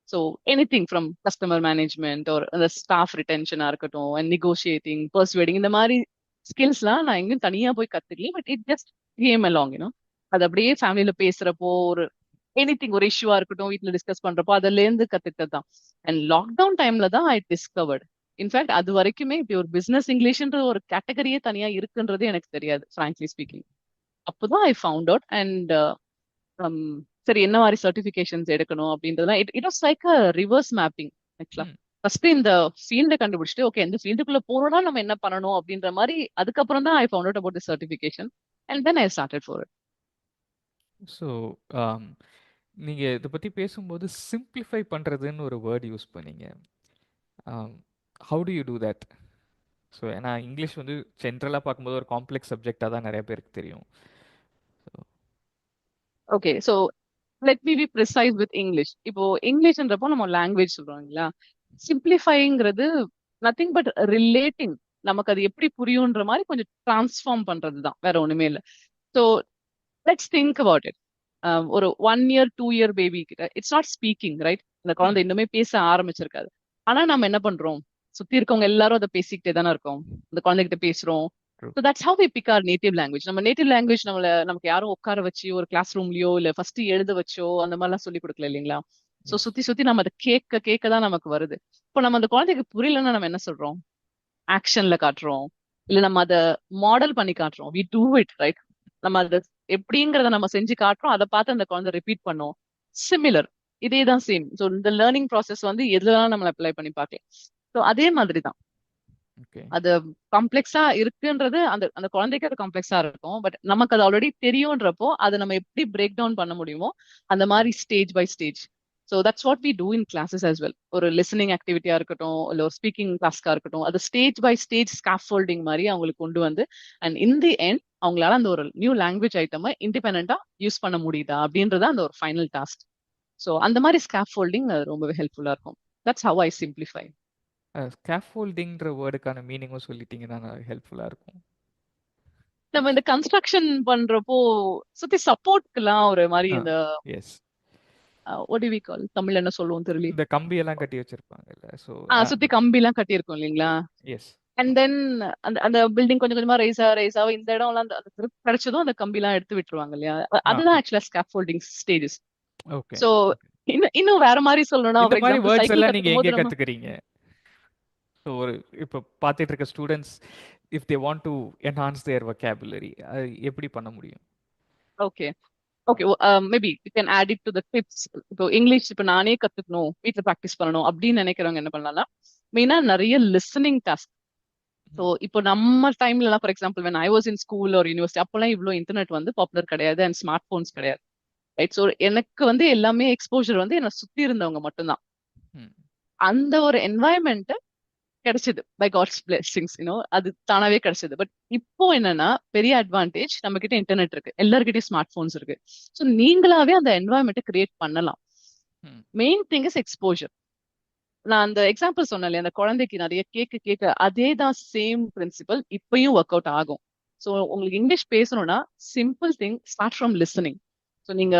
B: So anything from customer management ஒரு அந்த ஸ்டாஃப் ரிட்டென்ஷனா இருக்கட்டும் அண்ட் நெகோஷியேட்டிங், பர்சுவேடிங், இந்த மாதிரி ஸ்கில்ஸ்லாம் நான் எங்கேயும் தனியா போய் கத்துக்கல. But it just came along you know. அது அப்படியே ஃபேமிலியில பேசுறப்போ ஒரு எனிதிங் ஒரு இஷ்யூவா இருக்கட்டும் வீட்ல டிஸ்கஸ் பண்றப்போ அதுல இருந்து கத்துக்கிட்டது தான். அண்ட் லாக்டவுன் டைம்ல தான் ஐ டிஸ்கவர்ட். இன்ஃபேக்ட் அது வரைக்குமே இப்படி ஒரு பிசினஸ் இங்கிலீஷ்ன்ற ஒரு கேட்டகரியே தனியா இருக்குன்றது எனக்கு தெரியாது, ஃப்ராங்க்லி ஸ்பீக்கிங். அப்போதான் ஐ ஃபவுண்ட் அவுட். அண்ட் சரி என்ன மாதிரி சர்டிபிகேஷன்ஸ் எடுக்கணும் அப்படின்றதுலாம் it was like a reverse mapping ஆக்சுவலா.
A: ம்.
B: ஃபர்ஸ்ட் இந்த ஃபீல்டை கண்டுபிடிச்சிட்டு ஓகே இந்த ஃபீல்டுக்குள்ள போறோம்னா நம்ம என்ன பண்ணணும் அப்படின்ற மாதிரி அதுக்கப்புறம் தான் I found out about the certification and then I started for it.
A: So நீங்கள் இதை பற்றி பேசும்போது சிம்பிளிஃபை பண்ணுறதுன்னு ஒரு வேர்ட் யூஸ் பண்ணீங்க. How to you do that? So ஏன்னா இங்கிலீஷ் வந்து ஜென்ரலாக பார்க்கும்போது ஒரு காம்ப்ளெக்ஸ் சப்ஜெக்டாக தான் நிறைய பேருக்கு தெரியும்.
B: Okay, so let me be precise with English. இப்போ இங்கிலீஷ்ன்றப்போ நம்ம லாங்குவேஜ் சொல்றோம் இல்லையா? சிம்பிளிஃபைங்கிறது நத்திங் பட் ரிலேட்டிங். நமக்கு அது எப்படி புரியுன்ற மாதிரி கொஞ்சம் டிரான்ஸ்ஃபார்ம் பண்றது தான், வேற ஒண்ணுமே இல்லை. So let's think about it. ஒரு 1 இயர் 2 இயர் பேபி கிட்ட இட்ஸ் நாட் ஸ்பீக்கிங் ரைட். அந்த குழந்தை
A: ம்.
B: இன்னுமே பேச ஆரம்பிச்சிருக்காது. ஆனா நம்ம என்ன பண்றோம், சுத்தி இருக்கவங்க எல்லாரும் அதை பேசிக்கிட்டே தானே இருக்கோம், அந்த குழந்தைகிட்ட பேசுறோம்.
A: True.
B: So that's how we pick our native language. நம்ம நேட்டிவ் லாங்குவேஜ் நமக்கு யாரும் உட்கார வச்சு ஒரு கிளாஸ் ரூம்லயோ இல்ல ஃபர்ஸ்ட் எழுத வச்சோ அந்த மாதிரிலாம் சொல்லி கொடுக்கல இல்லைங்களா? So
A: yes.
B: சுத்தி சுத்தி நம்ம அதை கேட்க கேட்க தான் நமக்கு வருது. இப்போ நம்ம அந்த குழந்தைக்கு புரியலன்னா நம்ம என்ன சொல்றோம், ஆக்ஷன்ல காட்டுறோம், இல்ல நம்ம அதை மாடல் பண்ணி காட்டுறோம். We do it right. நம்ம அதை எப்படிங்கிறத நம்ம செஞ்சு காட்டுறோம், அதை பார்த்து அந்த குழந்தை ரிப்பீட் பண்ணோம். சிமிலர், இதே தான் சேம். ஸோ இந்த லேர்னிங் ப்ராசஸ் வந்து எதுலாம் நம்ம அப்ளை பண்ணி பார்க்கலாம். ஸோ அதே மாதிரி தான்
A: ஓகே.
B: அது காம்ப்ளெக்ஸா இருக்குன்றது அந்த அந்த குழந்தைக்கு அது காம்ப்ளெக்ஸா இருக்கும். பட் நமக்கு அது ஆல்ரெடி தெரியும்ன்றப்போ அதை நம்ம எப்படி பிரேக் டவுன் பண்ண முடியுமோ அந்த மாதிரி stage by stage. So that's what we do in classes as well. ஒரு லிசனிங் ஆக்டிவிட்டியா இருக்கட்டும் இல்ல ஒரு ஸ்பீக்கிங் கிளாஸ்க்கா இருக்கட்டும், அது ஸ்டேஜ் பை ஸ்டேஜ் ஸ்காஃபோல்டிங் மாதிரி அவங்களுக்கு கொண்டு வந்து அண்ட் இன் தி எண்ட் அவங்களால அந்த ஒரு நியூ லாங்குவேஜ் ஐட்டமை இண்டிபெண்டா யூஸ் பண்ண முடியுதா அப்படின்றத அந்த ஒரு ஃபைனல் டாஸ்க். ஸோ அந்த மாதிரி ஸ்காஃபோல்டிங் ரொம்பவே ஹெல்ப்ஃபுல்லா இருக்கும். That's how I simplify.
A: ஸ்கேஃபோல்டிங்ன்ற வேர்டுக்கான மீனிங்கும் சொல்லிட்டீங்கன்னா ஹெல்ப்ஃபுல்லாக இருக்கும்.
B: நம்ம இந்த கன்ஸ்ட்ரக்ஷன் பண்றப்போ சுத்தி சப்போர்ட்க்குலாம் ஒரு மாதிரி
A: ஆ.
B: இந்த
A: S.
B: what do we call தமிழ்ல என்ன சொல்லுவோம் தெரியல.
A: இந்த கம்பியெல்லாம் கட்டி வச்சிருப்பாங்கல்ல. ஸோ
B: சுத்தி கம்பி எல்லாம் கட்டியிருக்கும் இல்லைங்களா?
A: எஸ்.
B: அண்ட் தென் அந்த அந்த பில்டிங் கொஞ்சம் கொஞ்சமா ரைஸ் ஆக இந்த இடம்லாம் அந்த அந்த grip கிடைச்சதும் அந்த கம்பி எல்லாம் எடுத்து விட்டுருவாங்க இல்லையா?
A: ஆ.
B: அதுதான் ஆக்சுவலா ஸ்கேஃபோல்டிங் ஸ்டேஜஸ்.
A: ஓகே.
B: சோ இன்னும் வேற மாதிரி சொல்லணும்னா
A: இந்த
B: ஃபார்
A: மாதிரி
B: எக்ஸாம்பிள்
A: வேர்ட்ஸ்
B: சைக்கிள்
A: எல்லாம் நீங்க
B: கத்துக்கும்
A: எங்கே
B: போது நம்ம
A: கத்துக்கிறீங்க? ஸோ ஒரு இப்போ பார்த்துட்டு இருக்க students if they want to enhance their vocabulary அது எப்படி பண்ண முடியும்?
B: Okay okay maybe you can add it to the tips. இப்போ இங்கிலீஷ் இப்போ நானே கத்துக்கணும் வீட்ல ப்ராக்டிஸ் பண்ணணும் அப்படின்னு நினைக்கிறவங்க என்ன பண்ணலாம்னா, மெயினா நிறைய லிசனிங் டாஸ்க். ஸோ
A: ம்.
B: இப்போ நம்ம டைம்ல எல்லாம் for example when I was in school or university அப்பெல்லாம் இவ்வளோ இன்டர்நெட் வந்து பாப்புலர் கிடையாது அண்ட் ஸ்மார்ட் போன்ஸ் கிடையாது ரைட். ஸோ எனக்கு வந்து எல்லாமே எக்ஸ்போஜர் வந்து என்னை சுத்தி இருந்தவங்க மட்டும்தான்.
A: ம்.
B: அந்த ஒரு என்வாயன்மெண்ட் கிடைச்சது பை காட்ஸ் பிளெஸிங்ஸ் அது தானாவே கிடைச்சது. பட் இப்போ என்னன்னா பெரிய அட்வான்டேஜ் நம்ம கிட்ட இன்டர்நெட் இருக்கு, எல்லார்கிட்டயும் ஸ்மார்ட் போன்ஸ் இருக்கு. ஸோ நீங்களாவே அந்த என்வாயன்மெண்ட்டை கிரியேட் பண்ணலாம்.
A: ம்.
B: Main thing is exposure. நான் அந்த எக்ஸாம்பிள் சொன்னேன் இல்லையா, அந்த குழந்தைக்கு நிறைய கேட்க கேட்க அதே தான் சேம் பிரின்சிபல் இப்பயும் ஒர்க் அவுட் ஆகும். ஸோ உங்களுக்கு இங்கிலீஷ் பேசணும்னா simple thing start from listening. So நீங்க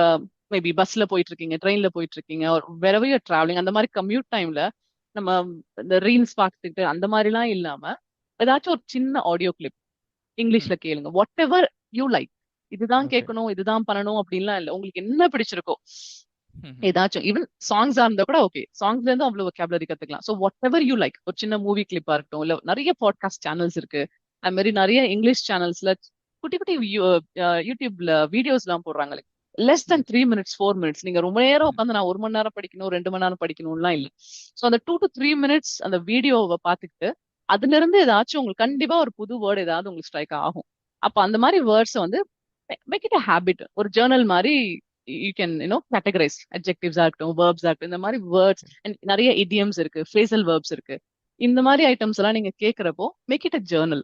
B: மேபி பஸ்ல போயிட்டு இருக்கீங்க, ட்ரெயின்ல போயிட்டு இருக்கீங்க, ஒரு wherever you're traveling, அந்த மாதிரி கம்யூட் டைம்ல நம்ம இந்த ரீல்ஸ் பார்த்துக்கிட்டு அந்த மாதிரிலாம் இல்லாம ஏதாச்சும் ஒரு சின்ன ஆடியோ கிளிப்
A: ம்.
B: இங்கிலீஷ்ல கேளுங்க. What ever you like. இதுதான்
A: ஓகே.
B: கேட்கணும், இதுதான் பண்ணணும் அப்படின்லாம் இல்லை. உங்களுக்கு என்ன பிடிச்சிருக்கோ
A: ம்ஹ்ம்.
B: ஏதாச்சும், ஈவன் சாங்ஸா இருந்தா கூட ஓகே, சாங்ஸ்ல இருந்து அவ்வளவு vocabulary கத்துக்கலாம். So what ever you like, ஒரு சின்ன மூவி கிளிப்பா இருக்கட்டும், இல்ல நிறைய பாட்காஸ்ட் சேனல்ஸ் இருக்கு. அது மாதிரி நிறைய இங்கிலீஷ் சேனல்ஸ்ல குட்டி குட்டி யூடியூப்ல வீடியோஸ் எல்லாம் போடுறாங்க. லெஸ்
A: ம்.
B: தென் 3 minutes 4 minutes. நீங்க ரொம்ப நேரம்
A: ம்.
B: உட்காந்து நான் 1 மணி நேரம் படிக்கணும், 2 மணி நேரம் படிக்கணும்லாம் இல்லை. ஸோ அந்த 2 to 3 minutes அந்த வீடியோவை பார்த்துக்கிட்டு அதுல இருந்து ஏதாச்சும் உங்களுக்கு கண்டிப்பா ஒரு புது வேர்டு ஏதாவது உங்களுக்கு ஸ்ட்ரைக் ஆகும். அப்ப அந்த மாதிரி வேர்ட்ஸ் வந்து மேக் இட் அ ஹேபிட். ஒரு ஜேர்னல் மாதிரி யூ கேன் கேட்டகரைஸ் அட்ஜெக்டிவ்ஸா இருக்கட்டும், வேர்ப்ஸா இருக்கட்டும், இந்த மாதிரி வேர்ட்ஸ் அண்ட் நிறைய இடியம்ஸ் இருக்கு, ஃப்ரேசல் வேர்ப்ஸ் இருக்கு. இந்த மாதிரி ஐட்டம்ஸ் எல்லாம் நீங்க கேட்கிறப்போ மேக் இட் அ ஜேர்னல்.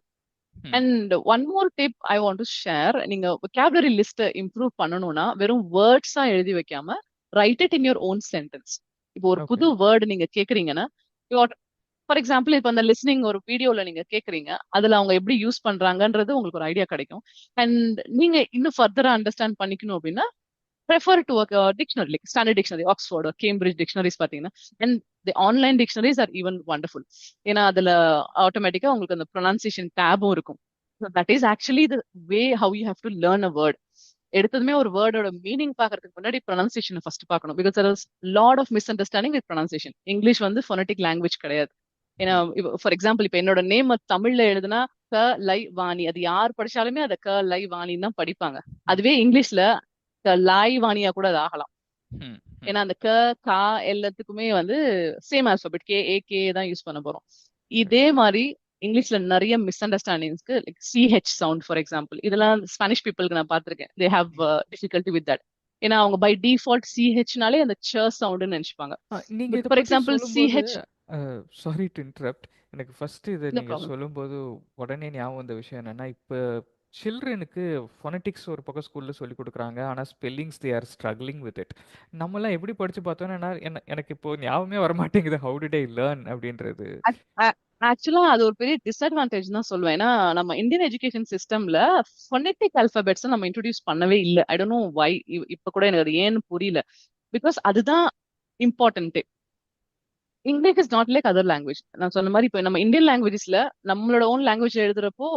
A: ம்.
B: And one more tip I want to share. நீங்க vocabulary லிஸ்ட் இம்ப்ரூவ் பண்ணணும்னா வெறும் வேர்ட்ஸா எழுதி வைக்காம write it in your own sentence. இப்போ ஒரு
A: ஓகே.
B: புது வேர்டு நீங்க கேக்குறீங்கன்னா, ஃபார் எக்ஸாம்பிள் இப்ப அந்த லிஸ்னிங் ஒரு வீடியோல நீங்க கேக்குறீங்க, அதுல அவங்க எப்படி யூஸ் பண்றாங்கன்றது உங்களுக்கு ஒரு ஐடியா கிடைக்கும். அண்ட் நீங்க இன்னும் ஃபர்தரா அண்டர்ஸ்டாண்ட் பண்ணிக்கணும் அப்படின்னா prefer to a dictionary, like standard dictionary, Oxford or Cambridge dictionaries பாத்தீங்கன்னா, and the online dictionaries are even wonderful. ஏன்னா அதுல ஆட்டோமேட்டிக்கா உங்களுக்கு அந்த pronunciation டேபும் இருக்கும். So that is actually the way how you have to learn a word. எடுத்ததுமே ஒரு வேர்டோட meaning பாக்குறதுக்கு முன்னாடி pronunciation ஃபர்ஸ்ட் பார்க்கணும். Because there is lot of misunderstanding with pronunciation. English வந்து phonetic language கிடையாது. ஏன்னா
A: ம்.
B: ஃபார் எக்ஸாம்பிள் இப்ப என்னோட நேம் தமிழ்ல எழுதுனா க லை வாணி, அது யார் படிச்சாலுமே அதை க லை வாணின்னு தான் படிப்பாங்க.
A: ம்.
B: அதுவே இங்கிலீஷ்ல லாய் வாணியா கூட அது ஆகலாம்.
A: ம். ம்.
B: ஏன்னா அந்த க கா எல்லாத்துக்குமே வந்து same alphabet K A K தான் யூஸ் பண்ண போறோம். இதே மாதிரி இங்கிலீஷ்ல நிறைய மிஸ் அண்டர்ஸ்டாண்டிங்ஸ்க்கு like CH sound for example, இதெல்லாம் ஸ்பானிஷ் பீப்புளுக்கு நான் பார்த்திருக்கேன். They have difficulty with that. ஏன்னா அவங்க பை டிஃபால்ட் சிஹெச்னாலே அந்த ச சவுண்டுன்னு நினைச்சுப்பாங்க.
A: நீங்க
B: பட்
A: இத
B: ஃபார்
A: பத்தி
B: எக்ஸாம்பிள்
A: சொல்லும்போது
B: சிஹெச்.
A: Sorry to interrupt. எனக்கு ஃபர்ஸ்ட் இத
B: நோ
A: நீங்க
B: ப்ராப்ளம்.
A: சொல்லும்போது உடனே ஞாபகம் வந்த விஷயம் என்னன்னா, இப்ப சில்ட்ரனுக்கு ஃபொனடிக்ஸ் ஒரு பக்கம் ஸ்கூல்ல சொல்லிக் குடுக்குறாங்க. ஆனா spellings they are struggling with it. நம்மலாம் எப்படி படிச்சு பார்த்தோம்னா, எனக்கு இப்போ ஞாபகமே வரமாட்டேங்குது. ஹவ் டிட் ஐ லேர்ன் அப்படின்றது.
B: ஆக்சுவலா அது ஒரு பெரிய டிஸ்அட்வான்டேஜ் தான் சொல்லுவேன். ஏன்னா நம்ம இந்தியன் எஜுகேஷன் சிஸ்டம்ல ஃபொனெட்டிக் அல்பபெட்ஸ் நம்ம இன்ட்ரோடியூஸ் பண்ணவே இல்லை. I don't know why. இப்ப கூட எனக்கு அது ஏன்னு புரியல. பிகாஸ் அதுதான் important. English is not like other language. நான் சொன்ன மாதிரி இப்போ நம்ம இந்தியன் லாங்குவேஜஸ்ல நம்மளோட ஓன் லாங்குவேஜ் எழுதுறப்போ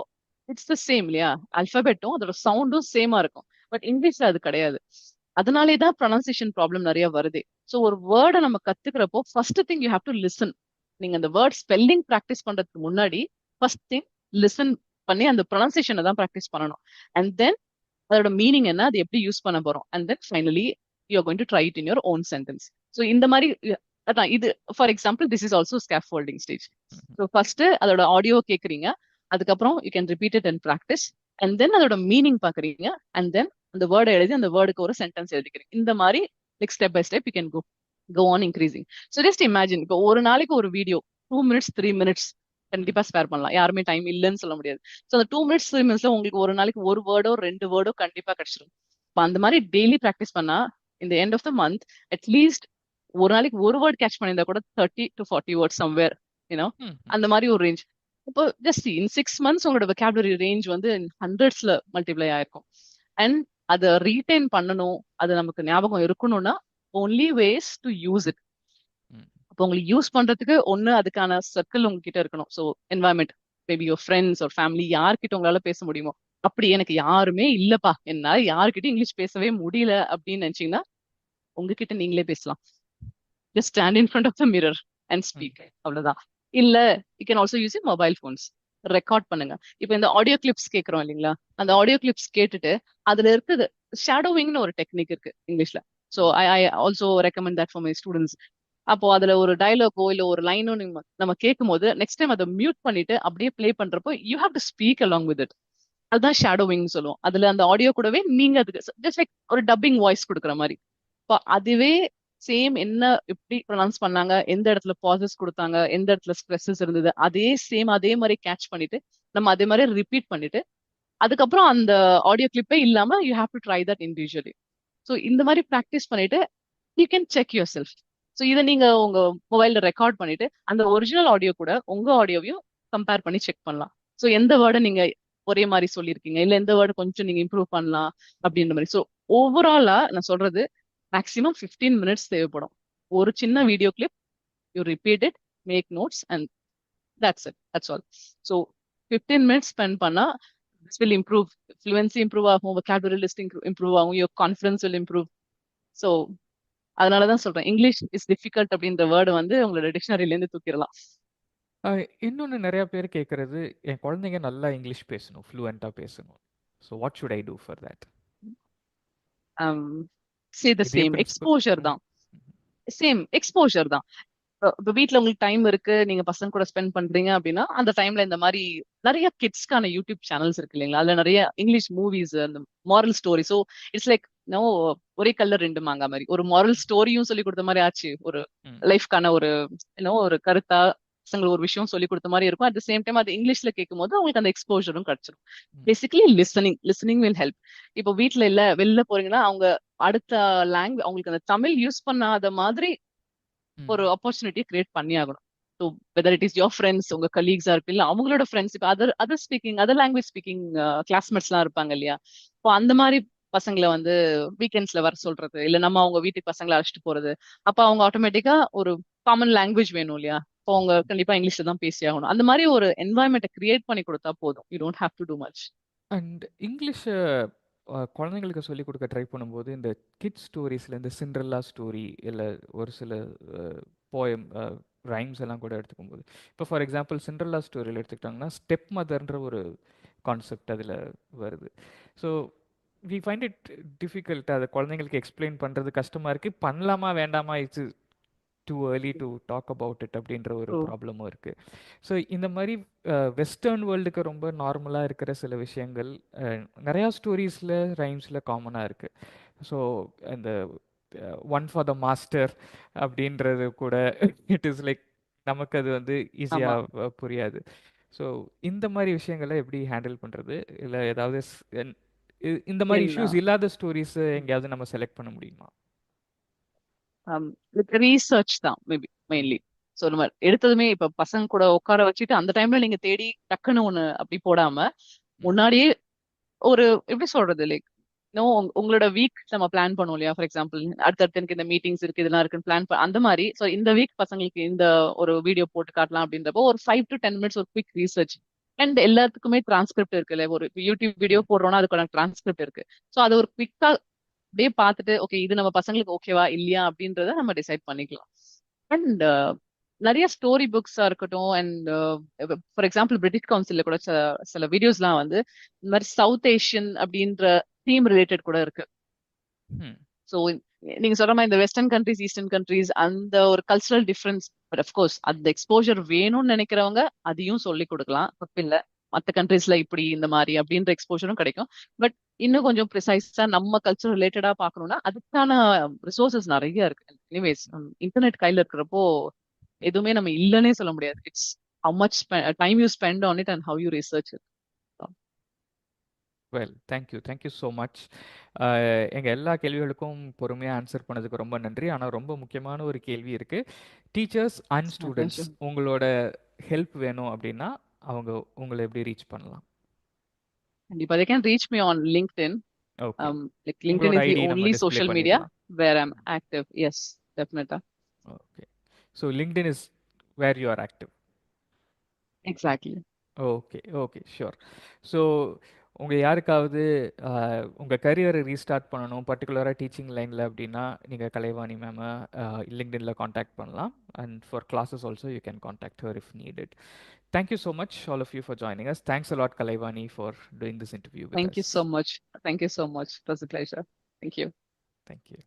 B: இட்ஸ் த சேம் இல்லையா? அல்பபெட்டும் அதோட சவுண்டும் சேமா இருக்கும். பட் இங்கிலீஷ்ல அது கிடையாது. அதனாலே தான் ப்ரொனன்சியேஷன் ப்ராப்ளம் நிறைய வருது. ஸோ ஒரு வேர்டை நம்ம கத்துக்கிறப்போ first thing you have to listen. நீங்க அந்த வேர்ட் ஸ்பெல்லிங் ப்ராக்டிஸ் பண்றதுக்கு முன்னாடி ஃபர்ஸ்ட் திங் லிசன் பண்ணி அந்த ப்ரொனன்சியேஷனை தான் ப்ராக்டிஸ் பண்ணணும். அண்ட் தென் அதோட மீனிங் என்ன, அது எப்படி யூஸ் பண்ண போறோம், and then finally you are going to try it in your own sentence. So இந்த மாதிரி அதான் இது. For example this is also scaffolding stage. So first அதோட ஆடியோ கேட்குறீங்க, அதுக்கப்புறம் you can repeat it and practice, and then அதோட meaning பாக்குறீங்க, and then அந்த வேர்டை எழுதி அந்த வேர்டுக்கு ஒரு சென்டென்ஸ் எழுதிக்கிறீங்க. இந்த மாதிரி like step by step you can go on increasing. So just imagine, இப்போ ஒரு நாளைக்கு ஒரு வீடியோ 2 minutes 3 minutes கண்டிப்பா ஸ்பேர் பண்ணலாம். யாருமே டைம் இல்லைன்னு சொல்ல முடியாது. ஸோ அந்த 2 minutes 3 minutesல உங்களுக்கு ஒரு நாளைக்கு ஒரு வேர்டோ 2 வேர்டோ கண்டிப்பா கிடைச்சிடும். இப்போ அந்த மாதிரி டெய்லி ப்ராக்டிஸ் பண்ணா இந்த end of the month at least ஒரு நாளைக்கு ஒரு வேர்ட் கேட்ச் பண்ணியிருந்தா கூட 30 to 40 வேர்ட்ஸ் சம்வேர் யூனோ
A: ம்.
B: அந்த மாதிரி ஒரு ரேஞ்ச். இப்போ ஜஸ்ட் இன் 6 months உங்களோட வெக்காபுலரி ரேஞ்ச் வந்து ஹண்ட்ரட்ஸ்ல மல்டிப்ளை ஆயிருக்கும். அண்ட் அதை ரீடைன் பண்ணணும், அது நமக்கு ஞாபகம் இருக்கணும்னா only ways to use it.
A: ம்.
B: அப்போ உங்களுக்கு யூஸ் பண்றதுக்கு ஒண்ணு அதுக்கான சர்க்கிள் உங்ககிட்ட இருக்கணும். So environment, maybe your friends ஒரு ஃபேமிலி, யார்கிட்ட உங்களால பேச முடியுமோ. அப்படி எனக்கு யாருமே இல்லப்பா, என்னால யார்கிட்டயும் இங்கிலீஷ் பேசவே முடியல அப்படின்னு நினைச்சீங்கன்னா உங்ககிட்ட நீங்களே பேசலாம். Just stand in front of the mirror and
A: hmm.
B: Speak, அவ்வளவுதான். இல்ல you can also use mobile phones. Record பண்ணுங்க. இப்போ இந்த ஆடியோ கிளிப்ஸ் கேட்கறோம் இல்லைங்களா, அந்த ஆடியோ கிளிப்ஸ் கேட்டுட்டு அதுல இருக்குது ஷேடோவிங்னு ஒரு டெக்னிக் இருக்கு இங்கிலீஷ்ல. So I also recommend that for my students. அப்போ அதுல ஒரு டயலாகோ இல்ல ஒரு லைனோ நம்ம கேட்கும் போது நெக்ஸ்ட் டைம் அதை மியூட் பண்ணிட்டு அப்படியே ப்ளே பண்றப்போ you have to speak along with it. அதுதான் ஷேடோவிங் சொல்லுவோம். அதுல அந்த ஆடியோ கூடவே நீங்க அதுக்கு ஜஸ்ட் லைக் ஒரு டப்பிங் வாய்ஸ் கொடுக்குற மாதிரி. இப்போ அதுவே சேம் என்ன எப்படி ப்ரொனவுன்ஸ் பண்ணாங்க, எந்த இடத்துல பாசஸ் கொடுத்தாங்க, எந்த இடத்துல ஸ்ட்ரெஸ்ஸஸ் இருந்தது, அதே சேம் அதே மாதிரி கேட்ச் பண்ணிட்டு நம்ம அதே மாதிரி ரிப்பீட் பண்ணிட்டு அதுக்கப்புறம் அந்த ஆடியோ கிளிப்பே இல்லாம you have to try that individually. So இந்த மாதிரி ப்ராக்டிஸ் பண்ணிட்டு you can check your self. So இதை நீங்க உங்க மொபைல்ல ரெக்கார்ட் பண்ணிட்டு அந்த ஒரிஜினல் ஆடியோ கூட உங்க ஆடியோவையும் கம்பேர் பண்ணி செக் பண்ணலாம். ஸோ எந்த வேர்டை நீங்க ஒரே மாதிரி சொல்லியிருக்கீங்க, இல்ல எந்த வேர்டு கொஞ்சம் நீங்க இம்ப்ரூவ் பண்ணலாம் அப்படின்ற மாதிரி. ஸோ ஓவராலா நான் சொல்றது, மேக்ஸிமம் 15 மினிட்ஸ் தேவைப்படும். ஒரு சின்ன video clip, you repeat it, make notes and that's it, that's all. So 15 minutes spend பண்ணா this will improve, fluency improve ஆகும், vocabulary list improve ஆகும், your confidence will improve. So அதனாலதான் சொல்றேன், இங்கிலீஷ் இஸ் டிஃபிகல்ட் அப்படின்ற word வந்து உங்களோட டிக்ஷனரியில இருந்து தூக்கிடலாம்.
A: இன்னொன்று நிறைய பேர் கேட்குறது, என் குழந்தைங்க நல்லா இங்கிலீஷ் பேசணும், ஃப்ளூவெண்ட்டாக பேசணும். So what should I do for that?
B: Say the
A: இதே
B: சேம்
A: பிரின்சிபல்.
B: எக்ஸ்போஷர் தான், சேம் எக்ஸ்போஷர் தான். இப்போ வீட்ல உங்களுக்கு டைம் இருக்கு, நீங்க பசங்க கூட ஸ்பெண்ட் பண்றீங்க அப்படின்னா அந்த டைம்ல இந்த மாதிரி நிறைய கிட்ஸ்க்கான யூடியூப் சேனல்ஸ் இருக்கு இல்லைங்களா, அதுல நிறைய இங்கிலீஷ் மூவிஸ், அந்த moral story. So it's like no, ஒரே கல்ல ரெண்டு மாங்கா மாதிரி, ஒரு மாரல் ஸ்டோரியும் சொல்லி கொடுத்த மாதிரி ஆச்சு, ஒரு லைஃப்க்கான ஒரு ஒரு கருத்தா பசங்களுக்கு ஒரு விஷயம் சொல்லி கொடுத்த மாதிரி இருக்கும். அட் த சேம் டைம் அது இங்கிலீஷ்ல கேட்கும் போது அவங்களுக்கு அந்த எக்ஸ்போஷரும் கிடைச்சிடும். Basically listening will help. இப்போ வீட்ல இல்ல வெளில போறீங்கன்னா அவங்க அடுத்த லாங்குவேஜ், அவங்களுக்கு அந்த தமிழ் யூஸ் பண்ணாத மாதிரி ஒரு ஆப்பர்ச்சுனிட்டி கிரியேட் பண்ணி ஆகணும். So whether it is your friends, உங்க கலீக்ஸா இருக்கு, இல்ல அவங்களோட ஃப்ரெண்ட்ஸ், இப்போ other speaking, other language speaking classmates எல்லாம் இருப்பாங்க இல்லையா, இப்போ அந்த மாதிரி பசங்களை வந்து வீக்கெண்ட்ஸ்ல வர சொல்றது, இல்ல நம்ம அவங்க வீட்டுக்கு பசங்களை அழைச்சிட்டு போறது, அப்ப அவங்க ஆட்டோமேட்டிக்கா ஒரு காமன் லாங்குவேஜ் வேணும் இல்லையா, இப்போ அவங்க கண்டிப்பா இங்கிலீஷ்ல தான் பேசி ஆகணும். அந்த மாதிரி ஒரு என்வாயன்மெண்ட்டை கிரியேட் பண்ணி கொடுத்தா போதும், you don't have to too much.
A: And இங்கிலீஷை குழந்தைங்களுக்கு சொல்லிக் கொடுக்க ட்ரை பண்ணும்போது இந்த கிட்ஸ் ஸ்டோரிஸில் இந்த சிண்ட்ரெல்லா ஸ்டோரி இல்லை ஒரு சில போயம் ரைம்ஸ் எல்லாம் கூட எடுத்துக்கும்போது, இப்போ ஃபார் எக்ஸாம்பிள் சிண்ட்ரெல்லா ஸ்டோரியில் எடுத்துக்கிட்டாங்கன்னா ஸ்டெப் மதர்ன்ற ஒரு கான்செப்ட் அதில் வருது. So we find it difficult, அதை குழந்தைங்களுக்கு எக்ஸ்பிளைன் பண்ணுறது கஷ்டமாக இருக்குது. பண்ணலாமா வேண்டாமா, it's too early to talk about it அப்படின்ற ஒரு ப்ராப்ளமும் இருக்குது. ஸோ இந்த மாதிரி வெஸ்டர்ன் வேர்ல்டுக்கு ரொம்ப நார்மலாக இருக்கிற சில விஷயங்கள் நிறையா ஸ்டோரிஸில் ரைம்ஸில் காமனாக இருக்குது. ஸோ அந்த ஒன் ஃபார் த மாஸ்டர் அப்படின்றது கூட இட் இஸ் லைக் நமக்கு அது வந்து ஈஸியாக புரியாது. ஸோ இந்த மாதிரி விஷயங்களை எப்படி ஹேண்டில் பண்ணுறது, இல்லை ஏதாவது இந்த மாதிரி இஷ்யூஸ் இல்லாத ஸ்டோரிஸ் எங்கேயாவது நம்ம செலக்ட் பண்ண முடியுமா?
B: ரீசர்ச் தான் மேபி மெயின்லி. ஸோ நம்ம எடுத்ததுமே இப்ப பசங்க கூட உட்கார வச்சுட்டு அந்த டைம்ல நீங்க தேடி டக்குன்னு ஒண்ணு அப்படி போடாம, முன்னாடியே ஒரு எப்படி சொல்றது, லைக் உங்களோட வீக் நம்ம பிளான் பண்ணுவோம் இல்லையா, ஃபார் எக்ஸாம்பிள் அடுத்தடுத்து எனக்கு இந்த மீட்டிங்ஸ் இருக்கு இதெல்லாம் இருக்குன்னு பிளான் அந்த மாதிரி. ஸோ இந்த வீக் பசங்களுக்கு இந்த ஒரு வீடியோ போட்டு காட்டலாம் அப்படின்றப்போ ஒரு 5 to 10 minutes ஒரு குவிக் ரீசர்ச். அண்ட் எல்லாத்துக்குமே டிரான்ஸ்கிரிப்ட் இருக்கு இல்லையா, ஒரு யூடியூப் வீடியோ போடுறோம்னா அதுக்கான டிரான்ஸ்கிரிப்ட் இருக்கு. ஸோ அது ஒரு குவிக்கா அப்படியே பார்த்துட்டு ஓகே இது நம்ம பசங்களுக்கு ஓகேவா இல்லையா அப்படின்றத நம்ம டிசைட் பண்ணிக்கலாம். அண்ட் நிறைய ஸ்டோரி புக்ஸா இருக்கட்டும், அண்ட் ஃபார் எக்ஸாம்பிள் பிரிட்டிஷ் கவுன்சில்ல கூட சில வீடியோஸ்லாம் வந்து இந்த மாதிரி சவுத் ஏஷியன் அப்படின்ற தீம் ரிலேட்டட் கூட இருக்கு. ஸோ நீங்க சொல்ற மாதிரி இந்த வெஸ்டர்ன் கண்ட்ரிஸ், ஈஸ்டர்ன் கண்ட்ரிஸ், அந்த ஒரு கல்ச்சரல் டிஃபரன்ஸ், பட் அஃப்கோர்ஸ் அந்த எக்ஸ்போஜர் வேணும்னு நினைக்கிறவங்க அதையும் சொல்லி கொடுக்கலாம், தப்பில்லை. மற்ற கண்ட்ரீஸ்ல இப்படி இந்த மாதிரி அப்படின்ற எக்ஸ்போஜரும் கிடைக்கும். பட் இன்னும் கொஞ்சம் ப்ரிசைஸா நம்ம கல்ச்சர் ரிலேட்டடா பார்க்கணும்னா அதுக்கான ரிசோர்சஸ் நிறைய இருக்கு. எனிவேஸ் இன்டர்நெட் கையில இருக்கிறப்போ எதுவுமே நம்ம இல்லைன்னே சொல்ல முடியாது. It's how much time you spend on it and how you research it.
A: Well, thank you so much. எங்கள் எல்லா கேள்விகளுக்கும் பொறுமையாக ஆன்சர் பண்ணதுக்கு ரொம்ப நன்றி. ஆனால் ரொம்ப முக்கியமான ஒரு கேள்வி இருக்குது. டீச்சர்ஸ் அண்ட் ஸ்டூடெண்ட்ஸ் உங்களோட ஹெல்ப் வேணும் அப்படின்னா அவங்க உங்களை எப்படி ரீச் பண்ணலாம்?
B: கண்டிப்பா they can reach me on LinkedIn.
A: Okay.
B: Like LinkedIn is the only social media where I'm active. Yes, definitely.
A: Okay. So LinkedIn is where you are active.
B: Exactly.
A: Okay sure. So உங்கள் யாருக்காவது உங்கள் கரியரை restart பண்ணணும் பர்டிகுலராக teaching லைனில் அப்படின்னா நீங்கள் Kalaivani மேமை லிங்க்டின்ல contact பண்ணலாம். And for classes also you can contact her if needed. Thank you so much, all of you, for joining us. Thanks a lot, Kalaivani, for doing this interview with us.
B: Thank you so much. Thank you so much. It was a pleasure. Thank you.
A: Thank you.